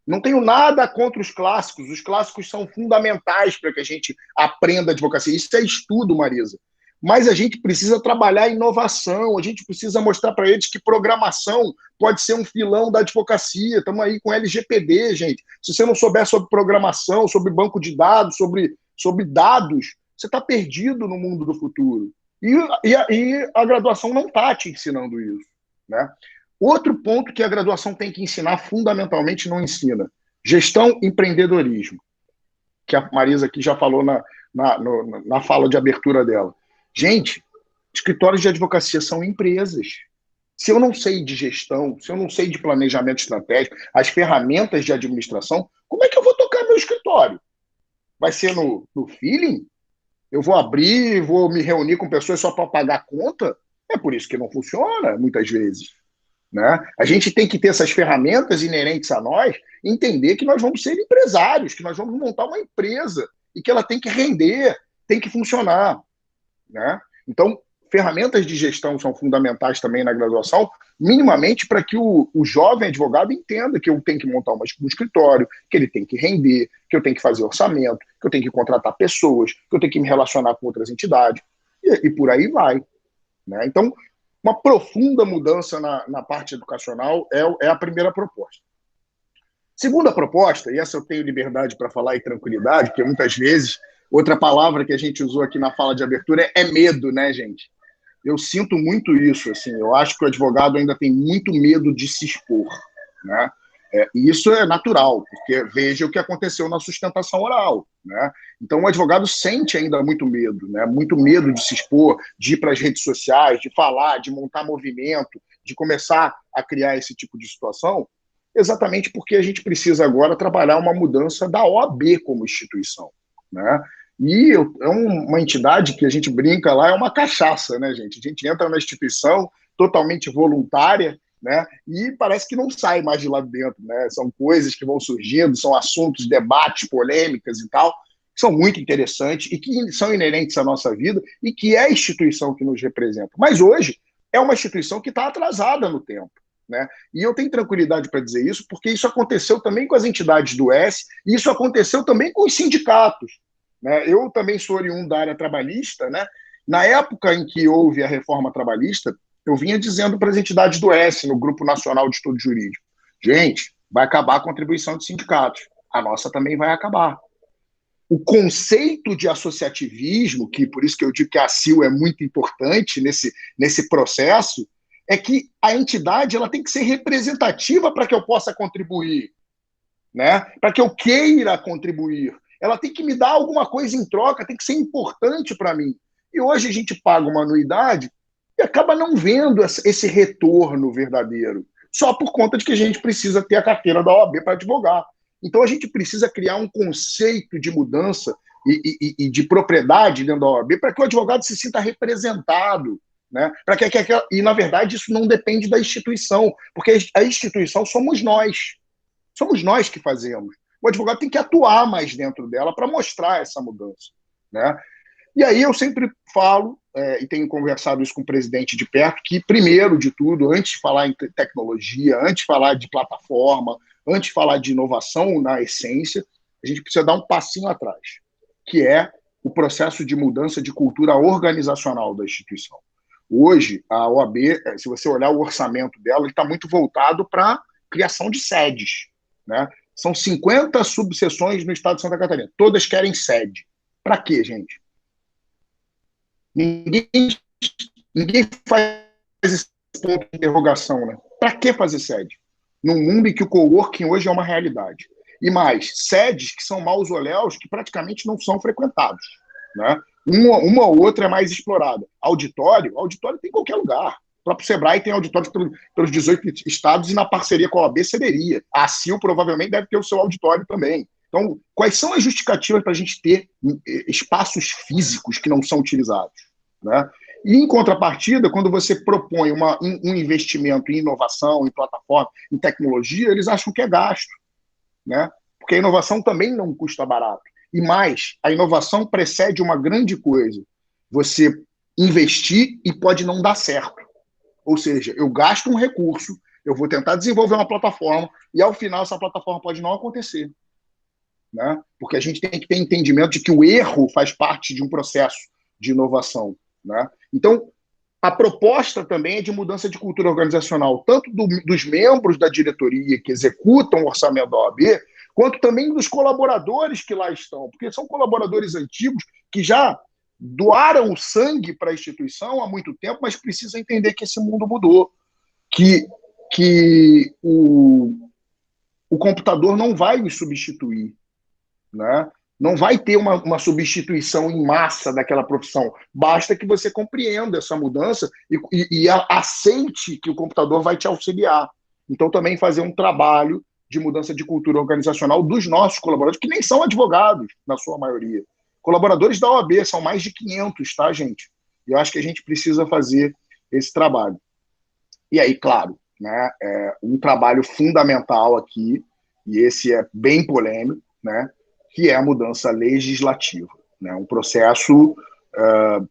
Não tenho nada contra os clássicos são fundamentais para que a gente aprenda a advocacia. Isso é estudo, Marisa. Mas a gente precisa trabalhar a inovação, a gente precisa mostrar para eles que programação pode ser um filão da advocacia. Estamos aí com LGPD, gente. Se você não souber sobre programação, sobre banco de dados, sobre dados, você está perdido no mundo do futuro. E a graduação não está te ensinando isso, né? Outro ponto que a graduação tem que ensinar, fundamentalmente, não ensina. Gestão e empreendedorismo, que a Marisa aqui já falou na fala de abertura dela. Gente, escritórios de advocacia são empresas. Se eu não sei de gestão, se eu não sei de planejamento estratégico, as ferramentas de administração, como é que eu vou tocar meu escritório? Vai ser no feeling? Eu vou abrir, vou me reunir com pessoas só para pagar conta? É por isso que não funciona, muitas vezes. Né? A gente tem que ter essas ferramentas inerentes a nós, entender que nós vamos ser empresários, que nós vamos montar uma empresa e que ela tem que render, tem que funcionar. Né? Então, ferramentas de gestão são fundamentais também na graduação, minimamente para que o jovem advogado entenda que eu tenho que montar um escritório, que ele tem que render, que eu tenho que fazer orçamento, que eu tenho que contratar pessoas, que eu tenho que me relacionar com outras entidades, e por aí vai. Né? Então, uma profunda mudança na parte educacional é a primeira proposta. Segunda proposta, e essa eu tenho liberdade para falar e tranquilidade, porque muitas vezes, outra palavra que a gente usou aqui na fala de abertura é medo, né, gente? Eu sinto muito isso, assim, eu acho que o advogado ainda tem muito medo de se expor, né? E isso é natural, porque veja o que aconteceu na sustentação oral, né? Então o advogado sente ainda muito medo, né? Muito medo de se expor, de ir para as redes sociais, de falar, de montar movimento, de começar a criar esse tipo de situação, exatamente porque a gente precisa agora trabalhar uma mudança da OAB como instituição, né? E é uma entidade que a gente brinca lá, é uma cachaça, né, gente? A gente entra na instituição totalmente voluntária, né? E parece que não sai mais de lá dentro, né? São coisas que vão surgindo, são assuntos, debates, polêmicas e tal, que são muito interessantes e que são inerentes à nossa vida e que é a instituição que nos representa. Mas hoje é uma instituição que está atrasada no tempo, né? E eu tenho tranquilidade para dizer isso, porque isso aconteceu também com as entidades do S, e isso aconteceu também com os sindicatos, né? Eu também sou oriundo da área trabalhista, né? Na época em que houve a reforma trabalhista, eu vinha dizendo para as entidades do S, no Grupo Nacional de Estudo Jurídico, gente, vai acabar a contribuição de sindicatos, a nossa também vai acabar. O conceito de associativismo, que por isso que eu digo que a ACIL é muito importante nesse processo, é que a entidade ela tem que ser representativa para que eu possa contribuir, né? Para que eu queira contribuir. Ela tem que me dar alguma coisa em troca, tem que ser importante para mim. E hoje a gente paga uma anuidade e acaba não vendo esse retorno verdadeiro, só por conta de que a gente precisa ter a carteira da OAB para advogar. Então a gente precisa criar um conceito de mudança e de propriedade dentro da OAB para que o advogado se sinta representado, né? E, na verdade, isso não depende da instituição, porque a instituição somos nós. Somos nós que fazemos. O advogado tem que atuar mais dentro dela para mostrar essa mudança, né? E aí eu sempre falo, e tenho conversado isso com o presidente de perto, que, primeiro de tudo, antes de falar em tecnologia, antes de falar de plataforma, antes de falar de inovação na essência, a gente precisa dar um passinho atrás, que é o processo de mudança de cultura organizacional da instituição. Hoje, a OAB, se você olhar o orçamento dela, ele está muito voltado para a criação de sedes, né? São 50 subseções no estado de Santa Catarina. Todas querem sede. Para quê, gente? Ninguém faz esse ponto de interrogação, né? Para que fazer sede? Num mundo em que o coworking hoje é uma realidade. E mais, sedes que são mausoléus que praticamente não são frequentados, né? Uma ou outra é mais explorada. Auditório tem em qualquer lugar. O próprio Sebrae tem auditórios pelos 18 estados e na parceria com a OAB cederia. A CIL provavelmente deve ter o seu auditório também. Então, quais são as justificativas para a gente ter espaços físicos que não são utilizados, né? E, em contrapartida, quando você propõe um investimento em inovação, em plataforma, em tecnologia, eles acham que é gasto, né? Porque a inovação também não custa barato. E mais, a inovação precede uma grande coisa. Você investir e pode não dar certo. Ou seja, eu gasto um recurso, eu vou tentar desenvolver uma plataforma e, ao final, essa plataforma pode não acontecer, né? Porque a gente tem que ter entendimento de que o erro faz parte de um processo de inovação, né? Então, a proposta também é de mudança de cultura organizacional, tanto dos membros da diretoria que executam o orçamento da OAB, quanto também dos colaboradores que lá estão, porque são colaboradores antigos que já doaram o sangue para a instituição há muito tempo, mas precisam entender que esse mundo mudou, que o computador não vai me substituir, né? Não vai ter uma substituição em massa daquela profissão. Basta que você compreenda essa mudança e aceite que o computador vai te auxiliar. Então, também fazer um trabalho de mudança de cultura organizacional dos nossos colaboradores, que nem são advogados, na sua maioria. Colaboradores da OAB, são mais de 500, tá, gente? E eu acho que a gente precisa fazer esse trabalho. E aí, claro, né, um trabalho fundamental aqui, e esse é bem polêmico, né, que é a mudança legislativa, né, um processo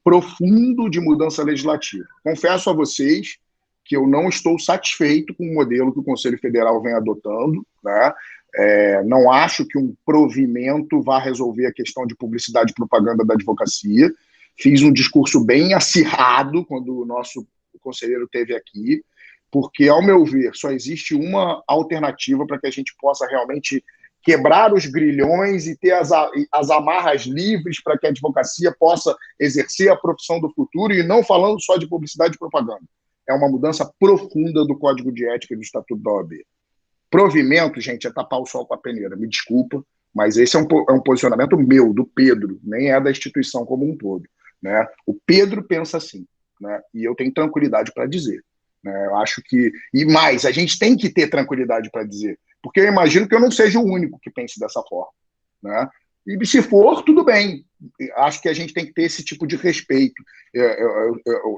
profundo de mudança legislativa. Confesso a vocês que eu não estou satisfeito com o modelo que o Conselho Federal vem adotando, né? Não acho que um provimento vá resolver a questão de publicidade e propaganda da advocacia. Fiz um discurso bem acirrado quando o nosso conselheiro esteve aqui, porque, ao meu ver, só existe uma alternativa para que a gente possa realmente quebrar os grilhões e ter as amarras livres para que a advocacia possa exercer a profissão do futuro, e não falando só de publicidade e propaganda. É uma mudança profunda do Código de Ética e do Estatuto da OAB. Provimento, gente, é tapar o sol com a peneira, me desculpa, mas esse é um posicionamento meu, do Pedro, nem é da instituição como um todo, né? O Pedro pensa assim, né? E eu tenho tranquilidade para dizer, né? Eu acho que... E mais, a gente tem que ter tranquilidade para dizer, porque eu imagino que eu não seja o único que pense dessa forma, né? E se for, tudo bem. Acho que a gente tem que ter esse tipo de respeito.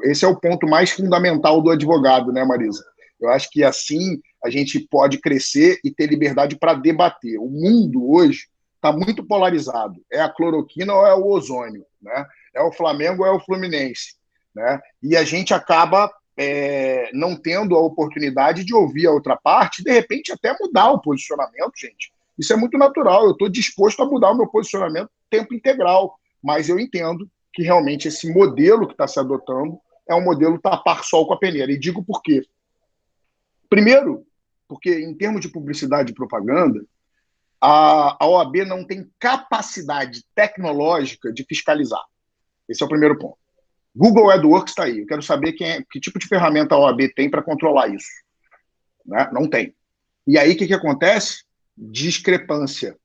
Esse é o ponto mais fundamental do advogado, né, Marisa? Eu acho que assim a gente pode crescer e ter liberdade para debater. O mundo hoje está muito polarizado. É a cloroquina ou é o ozônio, né? É o Flamengo ou é o Fluminense, né? E a gente acaba não tendo a oportunidade de ouvir a outra parte e, de repente, até mudar o posicionamento, gente. Isso é muito natural. Eu estou disposto a mudar o meu posicionamento tempo integral, mas eu entendo que realmente esse modelo que está se adotando é um modelo tapar sol com a peneira. E digo por quê. Primeiro, porque em termos de publicidade e propaganda, a OAB não tem capacidade tecnológica de fiscalizar. Esse é o primeiro ponto. Google AdWords está aí. Eu quero saber que tipo de ferramenta a OAB tem para controlar isso, né? Não tem. E aí o que acontece? Discrepância.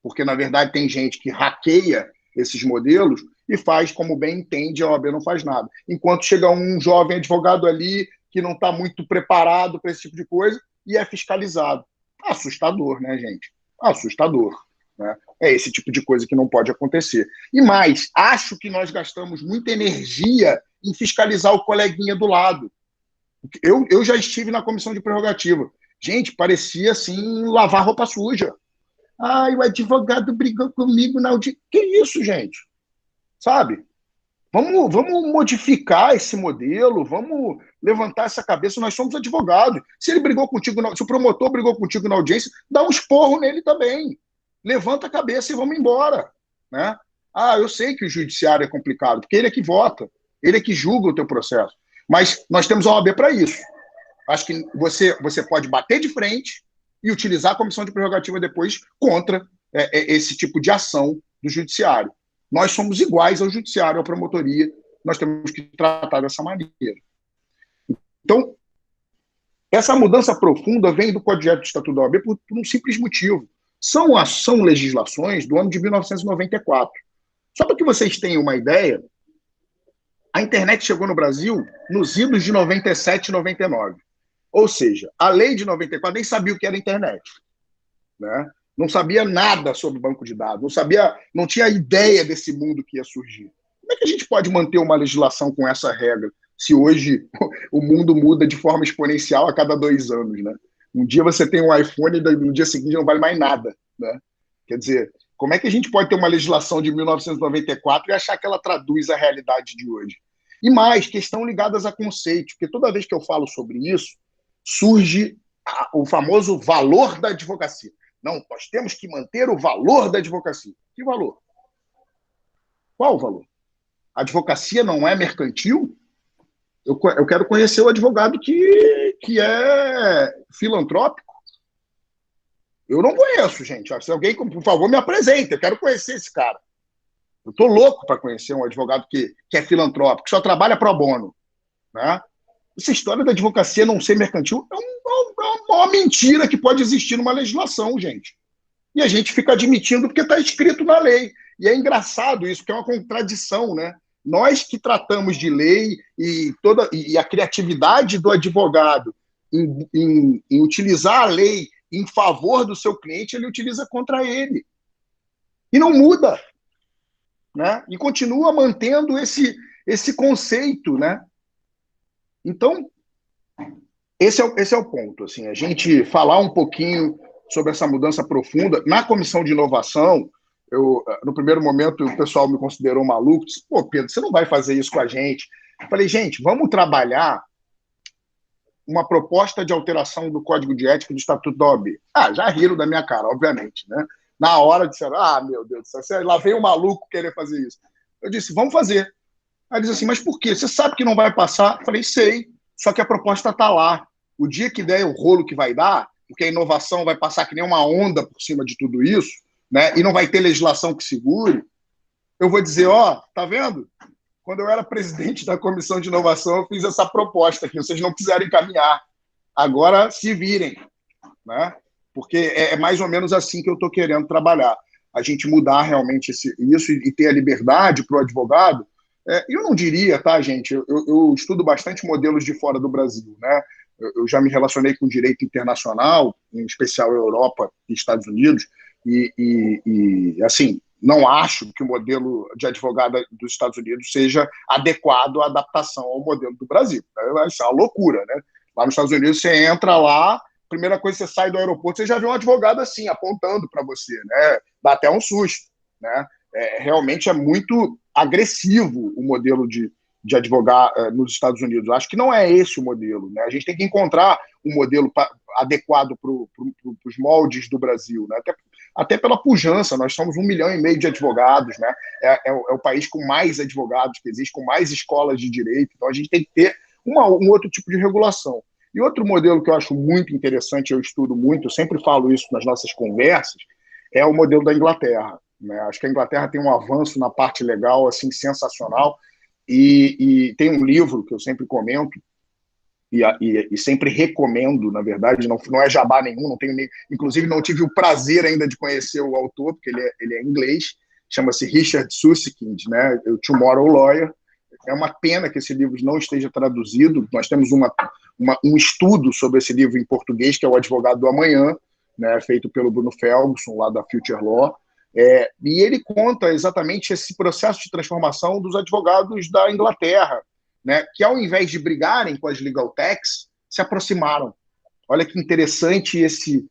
Porque, na verdade, tem gente que hackeia esses modelos e faz como bem entende, a OAB não faz nada. Enquanto chega um jovem advogado ali que não está muito preparado para esse tipo de coisa e é fiscalizado. Assustador, né, gente? Assustador. Né? É esse tipo de coisa que não pode acontecer. E mais, acho que nós gastamos muita energia em fiscalizar o coleguinha do lado. Eu já estive na comissão de prerrogativa. Gente, parecia assim lavar roupa suja. Ai, o advogado brigou comigo na audiência. Que isso, gente? Sabe? Vamos modificar esse modelo, vamos levantar essa cabeça. Nós somos advogados. Se ele brigou contigo, se o promotor brigou contigo na audiência, dá um esporro nele também. Levanta a cabeça e vamos embora. Né? Ah, eu sei que o judiciário é complicado, porque ele é que vota, ele é que julga o teu processo. Mas nós temos a OAB para isso. Acho que você pode bater de frente e utilizar a comissão de prerrogativa depois contra esse tipo de ação do judiciário. Nós somos iguais ao judiciário, à promotoria, nós temos que tratar dessa maneira. Então, essa mudança profunda vem do Código de Ética do Estatuto da OAB por um simples motivo. São legislações do ano de 1994. Só para que vocês tenham uma ideia, a internet chegou no Brasil nos idos de 97 e 99. Ou seja, a lei de 94 nem sabia o que era internet. Né? Não sabia nada sobre banco de dados, não tinha ideia desse mundo que ia surgir. Como é que a gente pode manter uma legislação com essa regra, se hoje o mundo muda de forma exponencial a cada 2 anos? Né? Um dia você tem um iPhone e no dia seguinte não vale mais nada. Né? Quer dizer, como é que a gente pode ter uma legislação de 1994 e achar que ela traduz a realidade de hoje? E mais, questão ligadas a conceitos, porque toda vez que eu falo sobre isso, surge o famoso valor da advocacia. Não, nós temos que manter o valor da advocacia. Que valor? Qual o valor? A advocacia não é mercantil? Eu quero conhecer o advogado que é filantrópico. Eu não conheço, gente. Se alguém, por favor, me apresente. Eu quero conhecer esse cara. Eu estou louco para conhecer um advogado que é filantrópico, que só trabalha pro bono. Né? Essa história da advocacia não ser mercantil é uma mentira que pode existir numa legislação, gente. E a gente fica admitindo porque está escrito na lei. E é engraçado isso, porque é uma contradição, né? Nós que tratamos de lei e a criatividade do advogado em utilizar a lei em favor do seu cliente, ele utiliza contra ele. E não muda. Né? E continua mantendo esse conceito, né? Então, esse é o ponto. Assim, a gente falar um pouquinho sobre essa mudança profunda. Na comissão de inovação, no primeiro momento, o pessoal me considerou maluco. Disse, pô, Pedro, você não vai fazer isso com a gente. Eu falei, gente, vamos trabalhar uma proposta de alteração do Código de Ética do Estatuto da OAB. Já riram da minha cara, obviamente, né? Na hora disseram, meu Deus do céu, lá veio um maluco querer fazer isso. Eu disse, vamos fazer. Aí ele disse assim, mas por quê? Você sabe que não vai passar? Eu falei, sei, só que a proposta está lá. O dia que der o rolo que vai dar, porque a inovação vai passar que nem uma onda por cima de tudo isso, né? E não vai ter legislação que segure, eu vou dizer, tá vendo? Quando eu era presidente da comissão de inovação, eu fiz essa proposta aqui, vocês não quiseram encaminhar. Agora se virem, né? Porque é mais ou menos assim que eu estou querendo trabalhar. A gente mudar realmente isso e ter a liberdade para o advogado. Eu não diria, tá, gente? Eu estudo bastante modelos de fora do Brasil, né? Eu já me relacionei com direito internacional, em especial Europa e Estados Unidos, e assim, não acho que o modelo de advogado dos Estados Unidos seja adequado à adaptação ao modelo do Brasil. Isso é uma loucura, né? Lá nos Estados Unidos, você entra lá, primeira coisa que você sai do aeroporto, você já vê um advogado assim, apontando para você, né? Dá até um susto, né? Realmente é muito agressivo o modelo de advogar nos Estados Unidos. Acho que não é esse o modelo, né? A gente tem que encontrar um modelo adequado para os moldes do Brasil, né? Até pela pujança, nós somos 1,5 milhão de advogados, né? É o país com mais advogados que existe, com mais escolas de direito, então a gente tem que ter um outro tipo de regulação. E outro modelo que eu acho muito interessante, eu estudo muito, eu sempre falo isso nas nossas conversas, é o modelo da Inglaterra. Né? Acho que a Inglaterra tem um avanço na parte legal assim, sensacional, e tem um livro que eu sempre comento, e sempre recomendo, na verdade, não é jabá nenhum, inclusive não tive o prazer ainda de conhecer o autor, porque ele é inglês, chama-se Richard Susskind, né? O Tomorrow Lawyer. É uma pena que esse livro não esteja traduzido. Nós temos um estudo sobre esse livro em português, que é O Advogado do Amanhã, né, feito pelo Bruno Ferguson, lá da Future Law. E ele conta exatamente esse processo de transformação dos advogados da Inglaterra, né, que, ao invés de brigarem com as legal techs, se aproximaram. Olha que interessante esse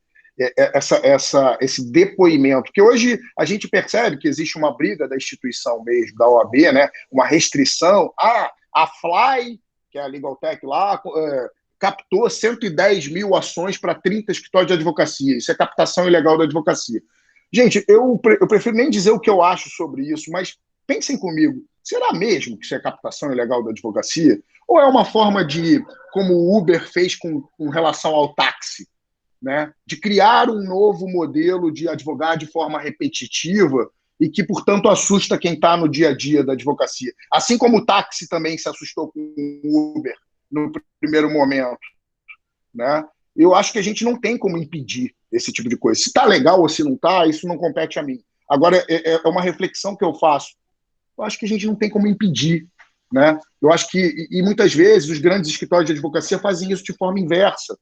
depoimento, porque hoje a gente percebe que existe uma briga da instituição mesmo, da OAB, né, uma restrição. A Fly, que é a legal tech lá, captou 110 mil ações para 30 escritórios de advocacia. Isso é captação ilegal da advocacia. Gente, eu prefiro nem dizer o que eu acho sobre isso, mas pensem comigo, será mesmo que isso é captação ilegal da advocacia? Ou é uma forma de, como o Uber fez com relação ao táxi, né, de criar um novo modelo de advogado de forma repetitiva e que, portanto, assusta quem está no dia a dia da advocacia. Assim como o táxi também se assustou com o Uber no primeiro momento, né? Eu acho que a gente não tem como impedir esse tipo de coisa. Se está legal ou se não está, isso não compete a mim. Agora, é uma reflexão que eu faço. Eu acho que a gente não tem como impedir, né? Eu acho que, e muitas vezes, os grandes escritórios de advocacia fazem isso de forma inversa.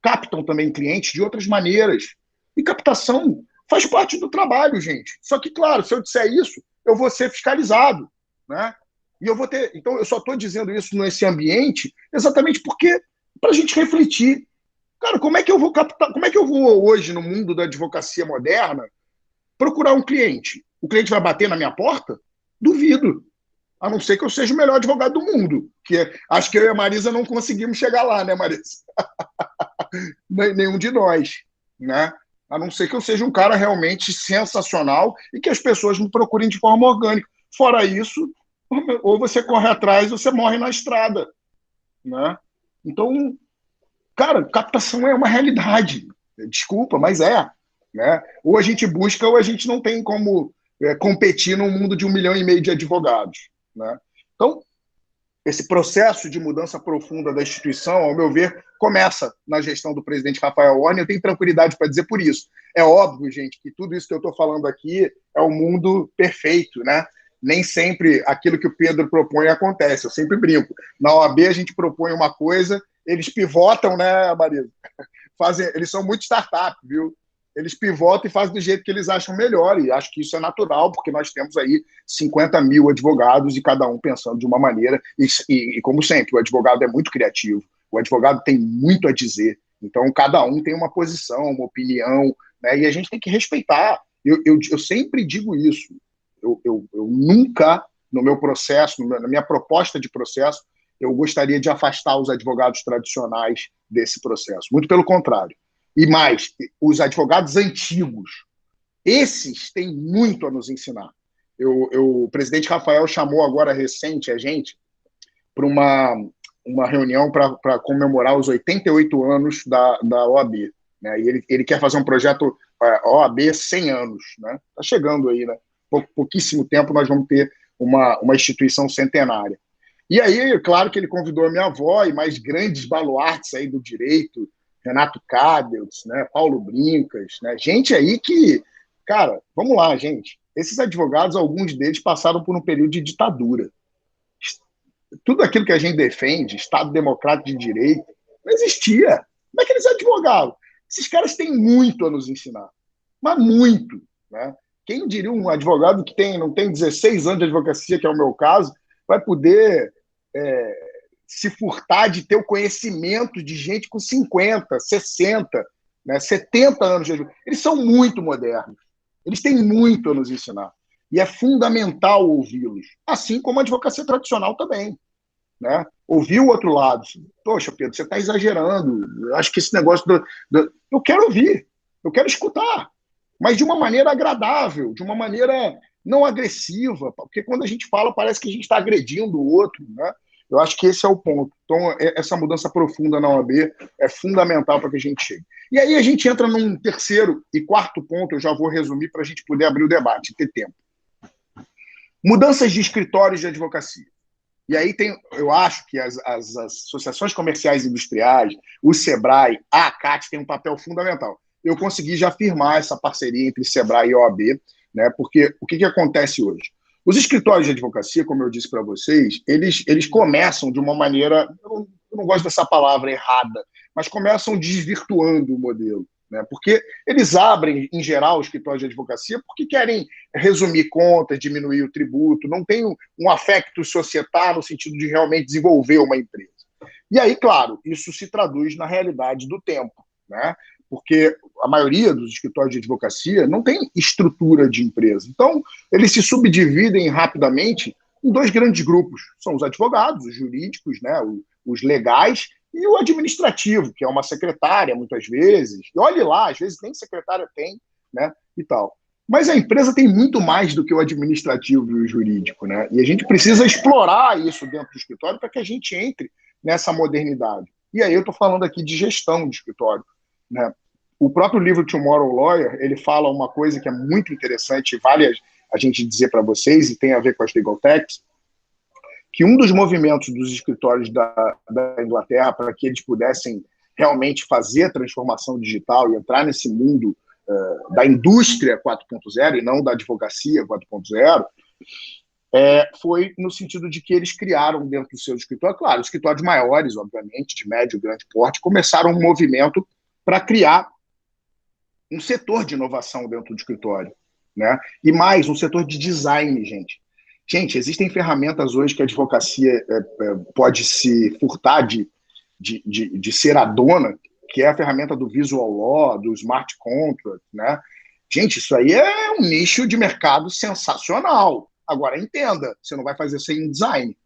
Captam também clientes de outras maneiras. E captação faz parte do trabalho, gente. Só que, claro, se eu disser isso, eu vou ser fiscalizado, né? E eu vou ter. Então, eu só estou dizendo isso nesse ambiente exatamente porque para a gente refletir. Cara, como é que eu vou captar? Como é que eu vou hoje, no mundo da advocacia moderna, procurar um cliente? O cliente vai bater na minha porta? Duvido. A não ser que eu seja o melhor advogado do mundo. Que acho que eu e a Marisa não conseguimos chegar lá, né, Marisa? Nenhum de nós, né? A não ser que eu seja um cara realmente sensacional e que as pessoas me procurem de forma orgânica. Fora isso, ou você corre atrás ou você morre na estrada, né? Então, cara, captação é uma realidade. Desculpa, mas né? Ou a gente busca ou a gente não tem como competir num mundo de 1,5 milhão de advogados, né? Então, esse processo de mudança profunda da instituição, ao meu ver, começa na gestão do presidente Rafael Warner. Eu tenho tranquilidade para dizer por isso. É óbvio, gente, que tudo isso que eu estou falando aqui é o mundo perfeito, né? Nem sempre aquilo que o Pedro propõe acontece. Eu sempre brinco. Na OAB a gente propõe uma coisa, eles pivotam, né, Marisa? Eles são muito startup, viu? Eles pivotam e fazem do jeito que eles acham melhor, e acho que isso é natural, porque nós temos aí 50 mil advogados e cada um pensando de uma maneira, e como sempre, o advogado é muito criativo, o advogado tem muito a dizer, então cada um tem uma posição, uma opinião, né, e a gente tem que respeitar. Eu sempre digo isso, eu nunca, no meu processo, na minha proposta de processo, eu gostaria de afastar os advogados tradicionais desse processo, muito pelo contrário. E mais, os advogados antigos, esses têm muito a nos ensinar. O presidente Rafael chamou agora recente a gente para uma reunião para comemorar os 88 anos da OAB, né? E ele quer fazer um projeto OAB 100 anos, né? Está chegando aí, né? Pouquíssimo tempo nós vamos ter uma instituição centenária. E aí, claro que ele convidou a minha avó e mais grandes baluartes aí do direito, Renato Cabels, né, Paulo Brincas, né, gente aí que, cara, vamos lá, gente, esses advogados, alguns deles passaram por um período de ditadura. Tudo aquilo que a gente defende, Estado Democrático de Direito, não existia. Como é que eles advogavam? Esses caras têm muito a nos ensinar, mas muito, né? Quem diria um advogado que não tem 16 anos de advocacia, que é o meu caso, vai poder se furtar de ter o conhecimento de gente com 50, 60, né, 70 anos de advocacia. Eles são muito modernos. Eles têm muito a nos ensinar. E é fundamental ouvi-los. Assim como a advocacia tradicional também, né? Ouvir o outro lado. Poxa, Pedro, você está exagerando. Eu acho que esse negócio eu quero ouvir, eu quero escutar, mas de uma maneira agradável, de uma maneira não agressiva, porque quando a gente fala parece que a gente está agredindo o outro, né? Eu acho que esse é o ponto. Então, essa mudança profunda na OAB é fundamental para que a gente chegue. E aí a gente entra num terceiro e quarto ponto, eu já vou resumir para a gente poder abrir o debate, ter tempo. Mudanças de escritórios de advocacia. E aí eu acho que as associações comerciais e industriais, o SEBRAE, a ACAT tem um papel fundamental. Eu consegui já firmar essa parceria entre SEBRAE e OAB, né? Porque o que acontece hoje? Os escritórios de advocacia, como eu disse para vocês, eles começam de uma maneira, eu não gosto dessa palavra errada, mas começam desvirtuando o modelo, né? Porque eles abrem, em geral, o escritório de advocacia porque querem resumir contas, diminuir o tributo, não tem um affectus societário no sentido de realmente desenvolver uma empresa. E aí, claro, isso se traduz na realidade do tempo, né? Porque a maioria dos escritórios de advocacia não tem estrutura de empresa. Então, eles se subdividem rapidamente em dois grandes grupos. São os advogados, os jurídicos, né, os legais, e o administrativo, que é uma secretária, muitas vezes. E olhe lá, às vezes nem secretária tem, né, e tal. Mas a empresa tem muito mais do que o administrativo e o jurídico, né? E a gente precisa explorar isso dentro do escritório para que a gente entre nessa modernidade. E aí eu estou falando aqui de gestão de escritório, né? O próprio livro Tomorrow Lawyer, ele fala uma coisa que é muito interessante, vale a gente dizer para vocês, e tem a ver com as legal techs, que um dos movimentos dos escritórios da Inglaterra para que eles pudessem realmente fazer a transformação digital e entrar nesse mundo da indústria 4.0 e não da advocacia 4.0, foi no sentido de que eles criaram dentro do seu escritório, claro, escritórios maiores, obviamente, de médio e grande porte, começaram um movimento para criar um setor de inovação dentro do escritório, né? E mais, um setor de design, gente. Gente, existem ferramentas hoje que a advocacia pode se furtar de ser a dona, que é a ferramenta do Visual Law, do Smart Contract, né? Gente, isso aí é um nicho de mercado sensacional. Agora, entenda, você não vai fazer sem design.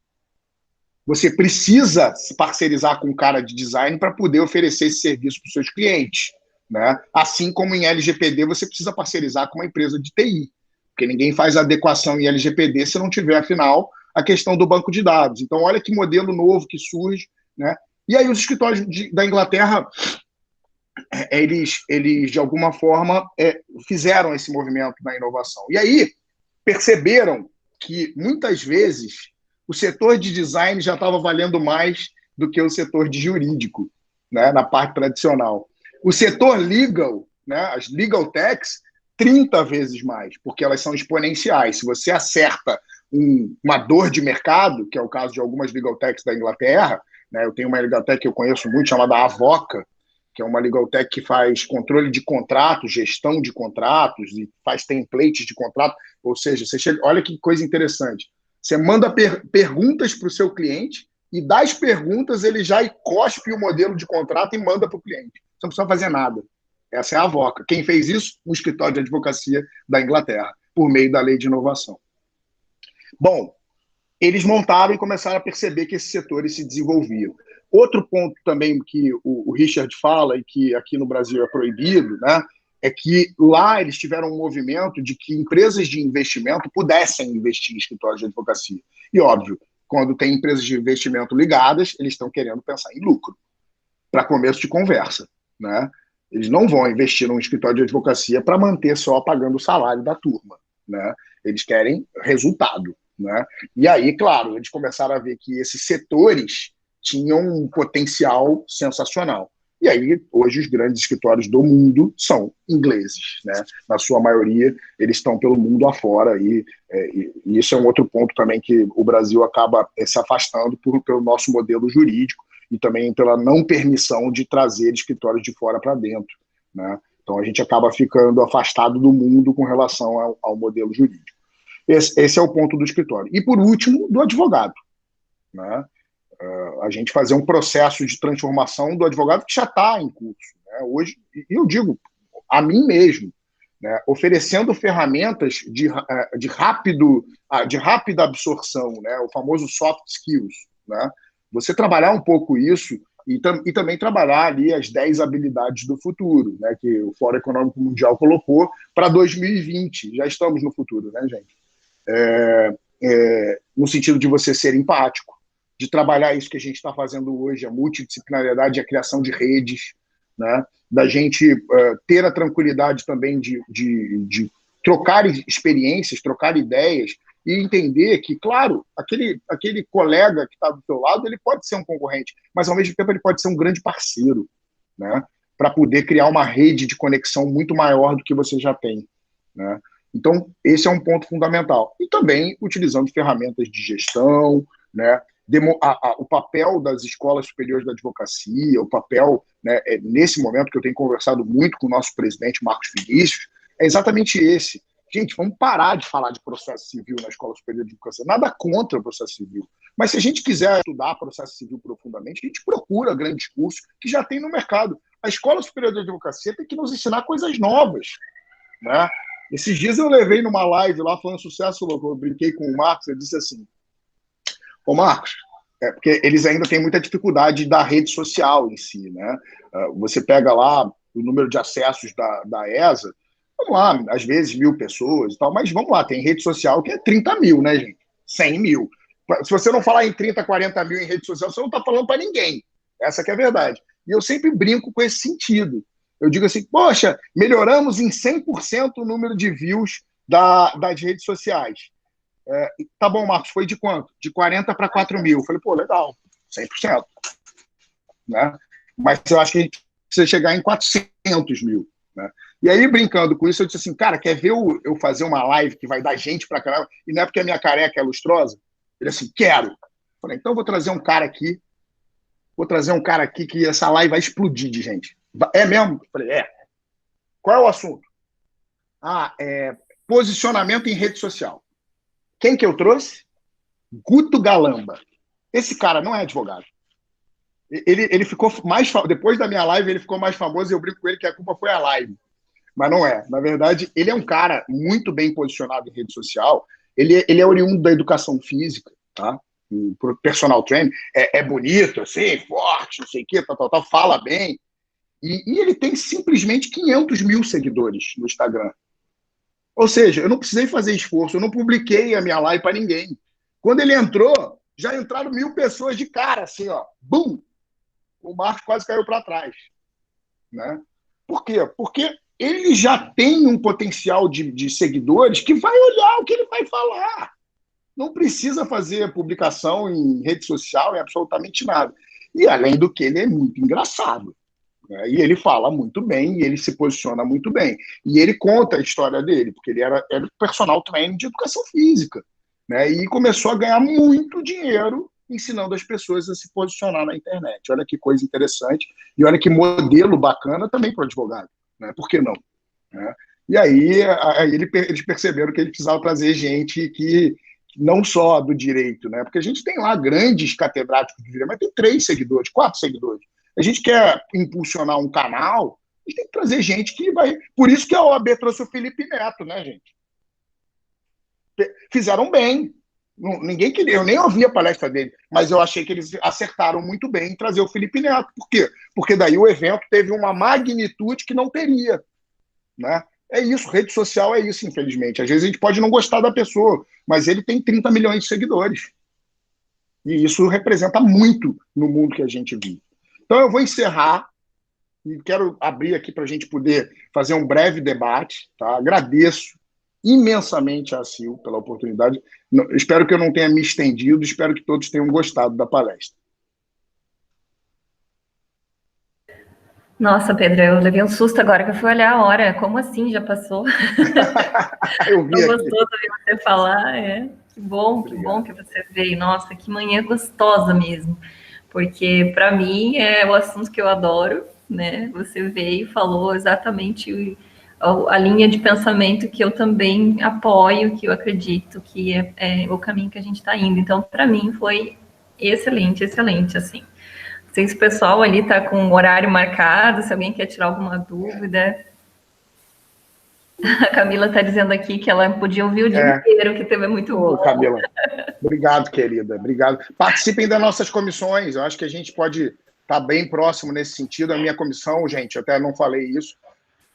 Você precisa se parcerizar com um cara de design para poder oferecer esse serviço para os seus clientes, né? Assim como em LGPD, você precisa parcerizar com uma empresa de TI, porque ninguém faz adequação em LGPD se não tiver, afinal, a questão do banco de dados. Então, olha que modelo novo que surge, né? E aí os escritórios da Inglaterra, eles de alguma forma, fizeram esse movimento na inovação. E aí perceberam que, muitas vezes, o setor de design já estava valendo mais do que o setor de jurídico, né, na parte tradicional. O setor legal, né, as legal techs, 30 vezes mais, porque elas são exponenciais. Se você acerta uma dor de mercado, que é o caso de algumas legal techs da Inglaterra, né, eu tenho uma legal tech que eu conheço muito, chamada Avoca, que é uma legal tech que faz controle de contratos, gestão de contratos, e faz templates de contrato. Ou seja, você chega, olha que coisa interessante. Você manda perguntas para o seu cliente e das perguntas ele já cospe o modelo de contrato e manda para o cliente. Você não precisa fazer nada. Essa é a Avoca. Quem fez isso? O escritório de advocacia da Inglaterra, por meio da lei de inovação. Bom, eles montaram e começaram a perceber que esses setores se desenvolviam. Outro ponto também que o Richard fala e que aqui no Brasil é proibido, né, é que lá eles tiveram um movimento de que empresas de investimento pudessem investir em escritórios de advocacia. E, óbvio, quando tem empresas de investimento ligadas, eles estão querendo pensar em lucro, para começo de conversa, né? Eles não vão investir num escritório de advocacia para manter só pagando o salário da turma, né? Eles querem resultado, né? E aí, claro, eles começaram a ver que esses setores tinham um potencial sensacional. E aí, hoje, os grandes escritórios do mundo são ingleses, né? Na sua maioria, eles estão pelo mundo afora, e isso é um outro ponto também que o Brasil acaba se afastando pelo nosso modelo jurídico e também pela não permissão de trazer escritórios de fora para dentro, né? Então, a gente acaba ficando afastado do mundo com relação ao modelo jurídico. Esse é o ponto do escritório. E, por último, do advogado, né? A gente fazer um processo de transformação do advogado que já está em curso, né? Hoje, e eu digo a mim mesmo, né, oferecendo ferramentas de rápida absorção, né, o famoso soft skills, né? Você trabalhar um pouco isso e também trabalhar ali as 10 habilidades do futuro, né, que o Fórum Econômico Mundial colocou para 2020. Já estamos no futuro, né, gente? No sentido de você ser empático, de trabalhar isso que a gente está fazendo hoje, a multidisciplinariedade e a criação de redes, né? Da gente ter a tranquilidade também de trocar experiências, trocar ideias e entender que, claro, aquele colega que está do seu lado, ele pode ser um concorrente, mas, ao mesmo tempo, ele pode ser um grande parceiro, né? Para poder criar uma rede de conexão muito maior do que você já tem, né? Então, esse é um ponto fundamental. E também utilizando ferramentas de gestão, né? O papel das escolas superiores da advocacia, o papel, né, nesse momento que eu tenho conversado muito com o nosso presidente, Marcos Vinícius, é exatamente esse. Gente, vamos parar de falar de processo civil na Escola Superior de Advocacia. Nada contra o processo civil. Mas se a gente quiser estudar processo civil profundamente, a gente procura grandes cursos que já tem no mercado. A Escola Superior de Advocacia tem que nos ensinar coisas novas, né? Esses dias eu levei numa live lá falando sucesso louco, eu brinquei com o Marcos, eu disse assim, ô Marcos, porque eles ainda têm muita dificuldade da rede social em si, né? Você pega lá o número de acessos da ESA, vamos lá, às vezes 1.000 pessoas e tal, mas vamos lá, tem rede social que é 30 mil, né, gente? 100 mil. Se você não falar em 30, 40 mil em rede social, você não está falando para ninguém. Essa que é a verdade. E eu sempre brinco com esse sentido. Eu digo assim, poxa, melhoramos em 100% o número de views das redes sociais. Tá bom, Marcos, foi de quanto? De 40 para 4 mil. Eu falei, pô, legal, 100%. Né? Mas eu acho que a gente precisa chegar em 400 mil. Né? E aí, brincando com isso, eu disse assim, cara, quer ver eu fazer uma live que vai dar gente pra caramba? E não é porque a minha careca é lustrosa? Ele assim, quero. Eu falei, então eu vou trazer um cara aqui que essa live vai explodir de gente. É mesmo? Eu falei, Qual é o assunto? Posicionamento em rede social. Quem que eu trouxe? Guto Galamba. Esse cara não é advogado. Ele ficou mais depois da minha live, ele ficou mais famoso e eu brinco com ele que a culpa foi a live. Mas não é. Na verdade, ele é um cara muito bem posicionado em rede social. Ele é oriundo da educação física, tá? O personal trainer. É bonito, assim, forte, não sei o quê, tal, fala bem. E ele tem simplesmente 500 mil seguidores no Instagram. Ou seja, eu não precisei fazer esforço, eu não publiquei a minha live para ninguém. Quando ele entrou, já entraram 1.000 pessoas de cara, assim, ó. Bum! O Marcos quase caiu para trás. Né? Por quê? Porque ele já tem um potencial de seguidores que vai olhar o que ele vai falar. Não precisa fazer publicação em rede social, em absolutamente nada. E, além do que, ele é muito engraçado. Né? E ele fala muito bem, e ele se posiciona muito bem. E ele conta a história dele, porque ele era personal trainer de educação física. Né? E começou a ganhar muito dinheiro ensinando as pessoas a se posicionar na internet. Olha que coisa interessante. E olha que modelo bacana também para o advogado. Né? Por que não? Né? E aí eles perceberam que eles precisavam trazer gente que não só do direito, né? Porque a gente tem lá grandes catedráticos de direito, mas tem 3 seguidores, 4 seguidores. A gente quer impulsionar um canal, a gente tem que trazer gente que vai... Por isso que a OAB trouxe o Felipe Neto, né, gente? Fizeram bem. Ninguém queria, eu nem ouvi a palestra dele, mas eu achei que eles acertaram muito bem em trazer o Felipe Neto. Por quê? Porque daí o evento teve uma magnitude que não teria. Né? É isso, rede social é isso, infelizmente. Às vezes a gente pode não gostar da pessoa, mas ele tem 30 milhões de seguidores. E isso representa muito no mundo que a gente vive. Então eu vou encerrar e quero abrir aqui para a gente poder fazer um breve debate. Tá? Agradeço imensamente a Sil pela oportunidade. Espero que eu não tenha me estendido, espero que todos tenham gostado da palestra. Nossa, Pedro, eu levei um susto agora que eu fui olhar a hora. Como assim? Já passou? Eu vi Tô gostoso de ouvir você falar. Que bom que você veio. Nossa, que manhã gostosa mesmo. Porque, para mim, é o assunto que eu adoro, né? Você veio e falou exatamente a linha de pensamento que eu também apoio, que eu acredito que é o caminho que a gente está indo. Então, para mim, foi excelente, assim. Não sei se o pessoal ali está com o horário marcado, se alguém quer tirar alguma dúvida. A Camila está dizendo aqui que ela podia ouvir o dia inteiro, que teve muito bom. Camila, obrigado, querida. Obrigado. Participem das nossas comissões. Eu acho que a gente pode estar bem próximo nesse sentido. A minha comissão, gente, eu até não falei isso,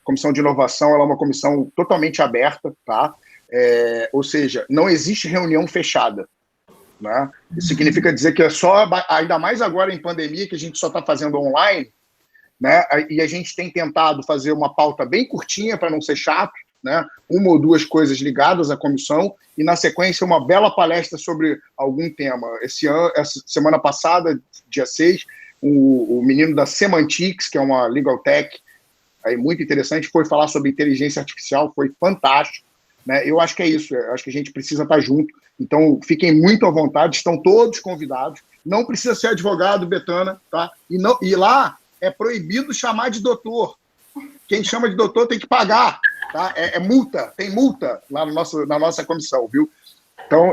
Comissão de Inovação, ela é uma comissão totalmente aberta, tá? Ou seja, não existe reunião fechada. Né? Isso significa dizer que é só, ainda mais agora em pandemia, que a gente só está fazendo online, né? E a gente tem tentado fazer uma pauta bem curtinha para não ser chato, né? 1 ou 2 coisas ligadas à comissão, e na sequência uma bela palestra sobre algum tema. Essa semana passada, dia 6, o menino da Semantics, que é uma legal tech aí muito interessante, foi falar sobre inteligência artificial, foi fantástico. né? Eu acho que é isso, eu acho que a gente precisa estar junto. Então, fiquem muito à vontade, estão todos convidados. Não precisa ser advogado, Betana, tá? E lá é proibido chamar de doutor. Quem chama de doutor tem que pagar, tá? É multa, tem multa lá na nossa comissão, viu?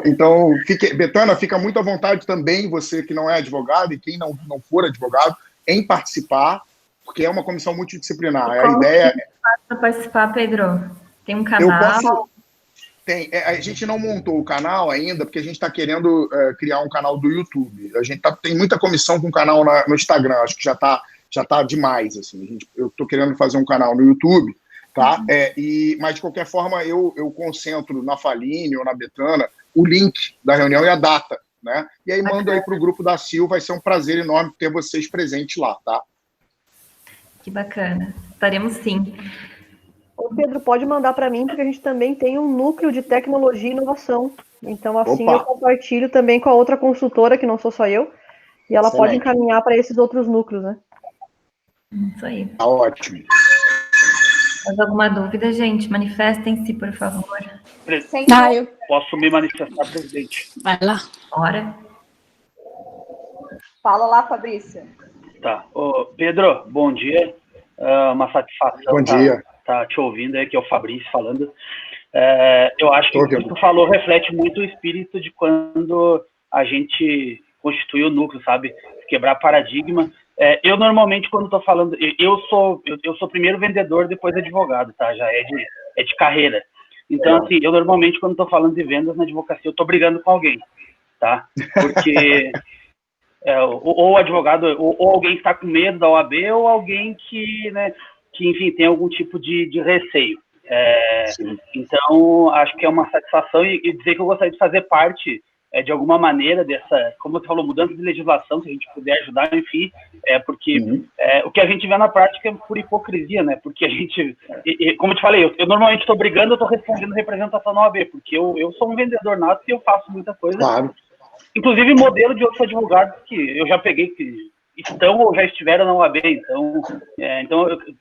Então Betana, fica muito à vontade também, você que não é advogado e quem não for advogado, em participar, porque é uma comissão multidisciplinar. A ideia para participar, Pedro? Tem um canal? A gente não montou o canal ainda, porque a gente está querendo criar um canal do YouTube. A gente tem muita comissão com canal no Instagram, acho que já tá demais. Assim. Eu estou querendo fazer um canal no YouTube, tá? Mas, de qualquer forma, eu concentro na Faline ou na Betana o link da reunião e a data, né? E aí mando aí para o grupo da CIL, vai ser um prazer enorme ter vocês presentes lá, tá? Que bacana. Estaremos sim. Ô Pedro, pode mandar para mim, porque a gente também tem um núcleo de tecnologia e inovação. Então, assim, eu compartilho também com a outra consultora, que não sou só eu, e ela pode encaminhar para esses outros núcleos, né? Isso aí. Tá ótimo. Mais alguma dúvida, gente? Manifestem-se, por favor. Eu posso me manifestar, presidente. Vai lá. Bora. Fala lá, Fabrício. Tá. Ô, Pedro, bom dia. Uma satisfação. Bom dia. Tá te ouvindo aí, que é o Fabrício falando. Eu acho que o que tu falou reflete muito o espírito de quando a gente constitui o núcleo, sabe? Quebrar paradigma. Eu normalmente, quando estou falando, eu sou primeiro vendedor, depois advogado, tá? Já é de carreira. Então, assim, eu normalmente, quando estou falando de vendas na advocacia, eu estou brigando com alguém, tá? Porque ou advogado, ou alguém que está com medo da OAB, ou alguém que, né, que, enfim, tem algum tipo de receio. Então, acho que é uma satisfação e dizer que eu gostaria de fazer parte de alguma maneira dessa, como você falou, mudança de legislação, se a gente puder ajudar, enfim, porque o que a gente vê na prática é por hipocrisia, né? Porque a gente, como eu te falei, eu normalmente estou brigando, eu estou respondendo representação na OAB, porque eu sou um vendedor nato e eu faço muita coisa. Claro. Inclusive modelo de outros advogados que eu já peguei, que estão ou já estiveram na OAB, então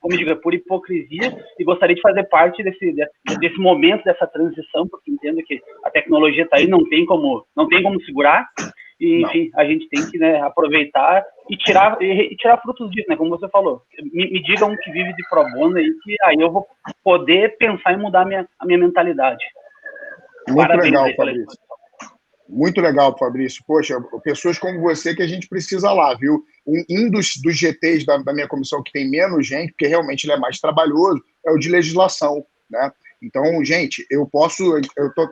como eu digo, é por hipocrisia, e gostaria de fazer parte desse momento, dessa transição, porque entendo que a tecnologia está aí, não tem como segurar, e enfim, a gente tem que, né, aproveitar e tirar frutos disso, né, como você falou. Me digam que vive de pro bono aí, que aí eu vou poder pensar em mudar a minha mentalidade. Muito Parabéns, legal, Fabrício. Muito legal, Fabrício. Poxa, pessoas como você que a gente precisa lá, viu? Um dos GTs da minha comissão que tem menos gente, porque realmente ele é mais trabalhoso, é o de legislação, né? Então, gente, eu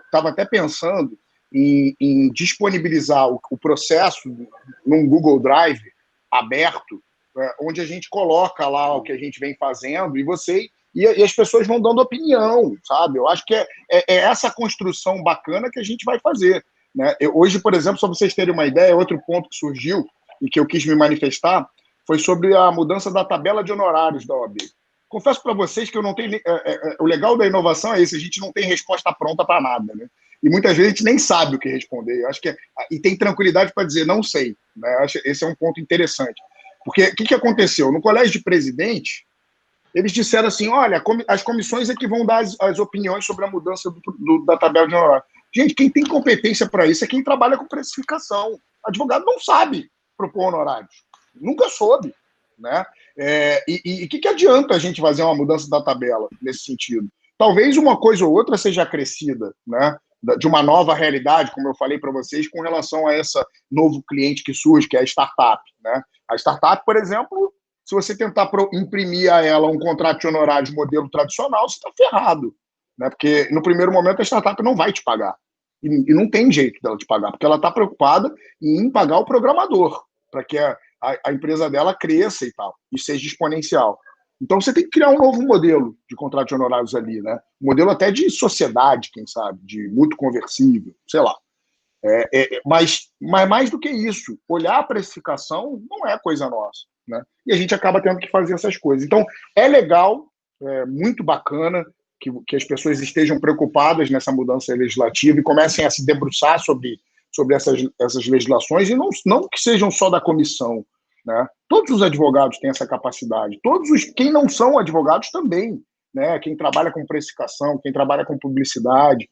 estava até pensando em disponibilizar o processo num Google Drive aberto, onde a gente coloca lá o que a gente vem fazendo e as pessoas vão dando opinião, sabe? Eu acho que é essa construção bacana que a gente vai fazer. Né? Hoje, por exemplo, só para vocês terem uma ideia, outro ponto que surgiu e que eu quis me manifestar foi sobre a mudança da tabela de honorários da OAB. Confesso para vocês que eu não tenho... o legal da inovação é isso, a gente não tem resposta pronta para nada, né? E muitas vezes a gente nem sabe o que responder. Eu acho que e tem tranquilidade para dizer não sei. Né? Eu acho que esse é um ponto interessante. Porque o que aconteceu? No colégio de presidente, eles disseram assim, olha, as comissões é que vão dar as opiniões sobre a mudança da tabela de honorários. Gente, quem tem competência para isso é quem trabalha com precificação. Advogado não sabe propor honorários. Nunca soube. Né? E o que adianta a gente fazer uma mudança da tabela nesse sentido? Talvez uma coisa ou outra seja acrescida, né? De uma nova realidade, como eu falei para vocês, com relação a esse novo cliente que surge, que é a startup. Né? A startup, por exemplo, se você tentar imprimir a ela um contrato de honorários de modelo tradicional, você está ferrado. Né? Porque no primeiro momento a startup não vai te pagar. E não tem jeito dela te pagar, porque ela está preocupada em pagar o programador, para que a empresa dela cresça e tal, e seja exponencial. Então você tem que criar um novo modelo de contrato de honorários ali, né? Um modelo até de sociedade, quem sabe, de mútuo conversível, sei lá. Mas mais do que isso, olhar a precificação não é coisa nossa, né? E a gente acaba tendo que fazer essas coisas. Então, é legal, é muito bacana que as pessoas estejam preocupadas nessa mudança legislativa e comecem a se debruçar sobre essas legislações, e não que sejam só da comissão. Né? Todos os advogados têm essa capacidade. Quem não são advogados também. né? Quem trabalha com precificação, quem trabalha com publicidade,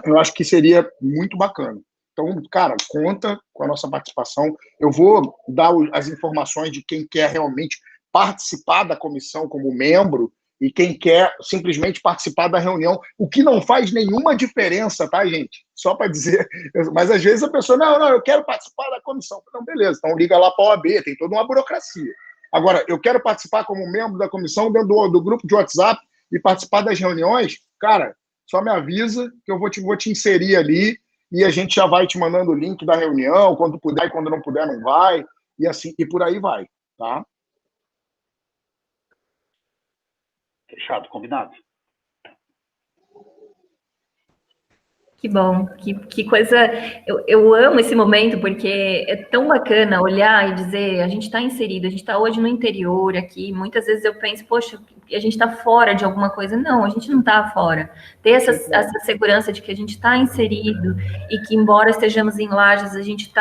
eu acho que seria muito bacana. Então, cara, conta com a nossa participação. Eu vou dar as informações de quem quer realmente participar da comissão como membro e quem quer simplesmente participar da reunião, o que não faz nenhuma diferença, tá, gente? Só para dizer. Mas às vezes a pessoa, não, eu quero participar da comissão. Então, beleza, então liga lá para a OAB, tem toda uma burocracia. Agora, eu quero participar como membro da comissão dentro do grupo de WhatsApp e participar das reuniões, cara, só me avisa que eu vou te inserir ali e a gente já vai te mandando o link da reunião, quando puder e quando não puder não vai, e assim, e por aí vai, tá? Fechado, combinado. Que bom, que coisa. Eu amo esse momento, porque é tão bacana olhar e dizer, a gente está inserido, a gente está hoje no interior aqui. Muitas vezes eu penso, poxa, a gente está fora de alguma coisa. Não, a gente não está fora. Ter essa segurança de que a gente está inserido e que, embora estejamos em Lages, a gente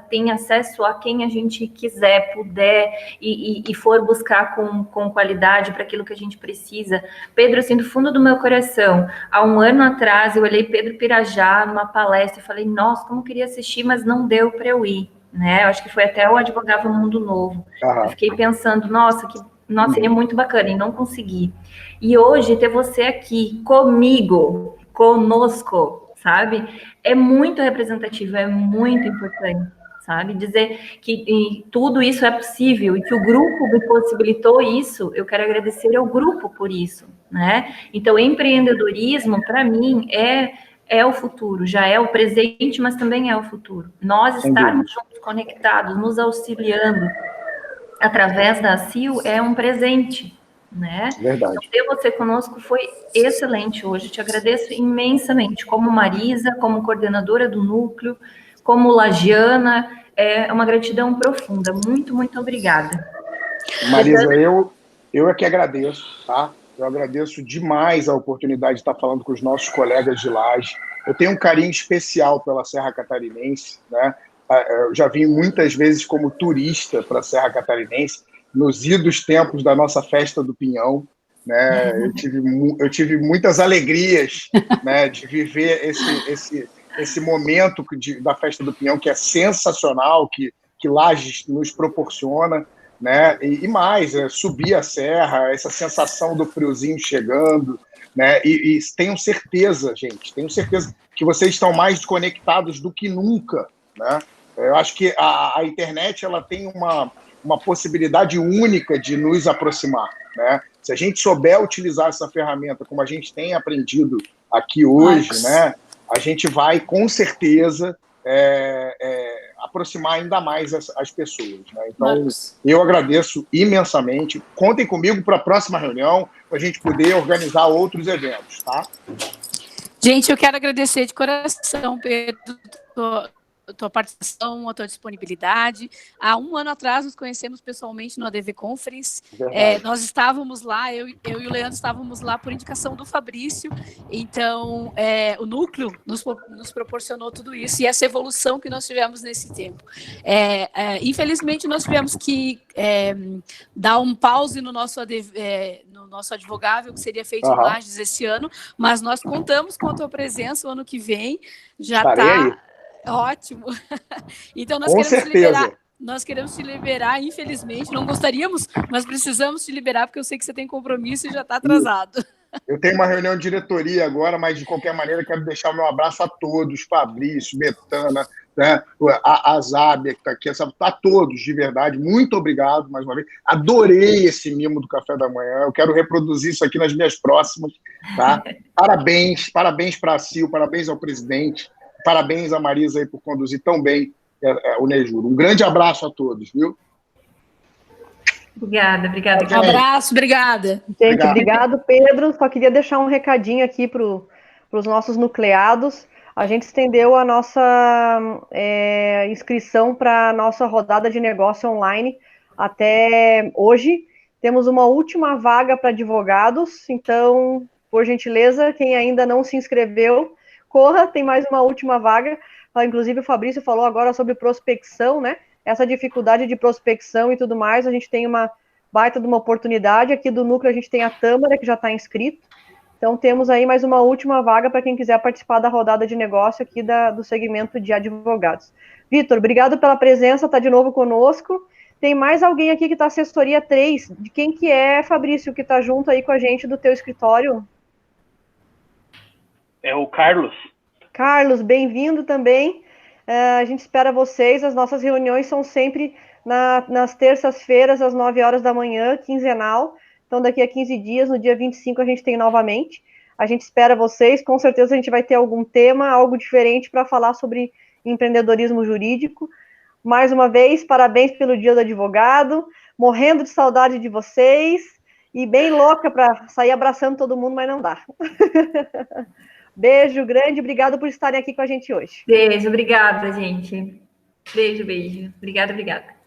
tem acesso a quem a gente quiser, puder e for buscar com qualidade para aquilo que a gente precisa. Pedro, assim, do fundo do meu coração, há um ano atrás eu olhei Pedro Pirajá numa palestra e falei, nossa, como eu queria assistir, mas não deu para eu ir, né? Eu acho que foi até o Advogava Mundo Novo. Eu fiquei pensando, nossa, seria muito bacana, e não consegui. E hoje, ter você aqui comigo, conosco, sabe? É muito representativo, é muito importante, sabe? Dizer que tudo isso é possível e que o grupo me possibilitou isso, eu quero agradecer ao grupo por isso, né? Então, empreendedorismo, para mim, é o futuro, já é o presente, mas também é o futuro. Nós estarmos juntos, conectados, nos auxiliando através da CIL é um presente, né? Verdade. Então, ter você conosco foi excelente hoje, te agradeço imensamente, como Marisa, como coordenadora do núcleo, como lagiana, é uma gratidão profunda, muito, muito obrigada. Marisa, eu é que agradeço, tá? Eu agradeço demais a oportunidade de estar falando com os nossos colegas de Lages. Eu tenho um carinho especial pela Serra Catarinense, né? Eu já vim muitas vezes como turista para a Serra Catarinense, nos idos tempos da nossa festa do Pinhão, né? Eu tive muitas alegrias, né, de viver esse momento da festa do Pinhão, que é sensacional, que Lages nos proporciona, né? E mais, subir a serra, essa sensação do friozinho chegando, né? E tenho certeza, gente, que vocês estão mais conectados do que nunca, né? Eu acho que a internet ela tem uma possibilidade única de nos aproximar, né? Se a gente souber utilizar essa ferramenta como a gente tem aprendido aqui hoje, né? A gente vai, com certeza, aproximar ainda mais as pessoas, né? Então, eu agradeço imensamente. Contem comigo para a próxima reunião, para a gente poder organizar outros eventos, tá? Gente, eu quero agradecer de coração, Pedro, a tua participação, a tua disponibilidade. Há um ano atrás nos conhecemos pessoalmente no ADV Conference. Nós estávamos lá, eu e o Leandro estávamos lá por indicação do Fabrício. Então, o núcleo nos proporcionou tudo isso e essa evolução que nós tivemos nesse tempo. Infelizmente, nós tivemos que dar um pause no nosso advogável, que seria feito em Lages esse ano, mas nós contamos com a tua presença o ano que vem. Já está... Ótimo. Então, nós queremos te liberar, infelizmente, não gostaríamos, mas precisamos te liberar, porque eu sei que você tem compromisso e já está atrasado. Eu tenho uma reunião de diretoria agora, mas, de qualquer maneira, quero deixar o meu abraço a todos, Fabrício, Betana, né, a Zábia, que está aqui, a todos, de verdade. Muito obrigado, mais uma vez. Adorei esse mimo do café da manhã. Eu quero reproduzir isso aqui nas minhas próximas. Tá? Parabéns para a CIL, parabéns ao presidente. Parabéns a Marisa aí por conduzir tão bem o Nejuro. Um grande abraço a todos, viu? Obrigada. Um abraço, obrigada. Gente, obrigado, Pedro. Só queria deixar um recadinho aqui para os nossos nucleados. A gente estendeu a nossa inscrição para a nossa rodada de negócio online até hoje. Temos uma última vaga para advogados, então, por gentileza, quem ainda não se inscreveu, corra, tem mais uma última vaga. Inclusive, o Fabrício falou agora sobre prospecção, né? Essa dificuldade de prospecção e tudo mais. A gente tem uma baita de uma oportunidade. Aqui do Núcleo a gente tem a Tâmara, que já está inscrito. Então, temos aí mais uma última vaga para quem quiser participar da rodada de negócio aqui do segmento de advogados. Vitor, obrigado pela presença, está de novo conosco. Tem mais alguém aqui que está assessoria 3. De quem que é, Fabrício, que está junto aí com a gente do teu escritório? É o Carlos. Carlos, bem-vindo também. A gente espera vocês. As nossas reuniões são sempre nas terças-feiras, às 9 horas da manhã, quinzenal. Então, daqui a 15 dias, no dia 25, a gente tem novamente. A gente espera vocês. Com certeza a gente vai ter algum tema, algo diferente para falar sobre empreendedorismo jurídico. Mais uma vez, parabéns pelo Dia do Advogado. Morrendo de saudade de vocês. E bem louca para sair abraçando todo mundo, mas não dá. Beijo grande, obrigado por estarem aqui com a gente hoje. Beijo, obrigada, gente. Beijo, beijo. Obrigada, obrigada.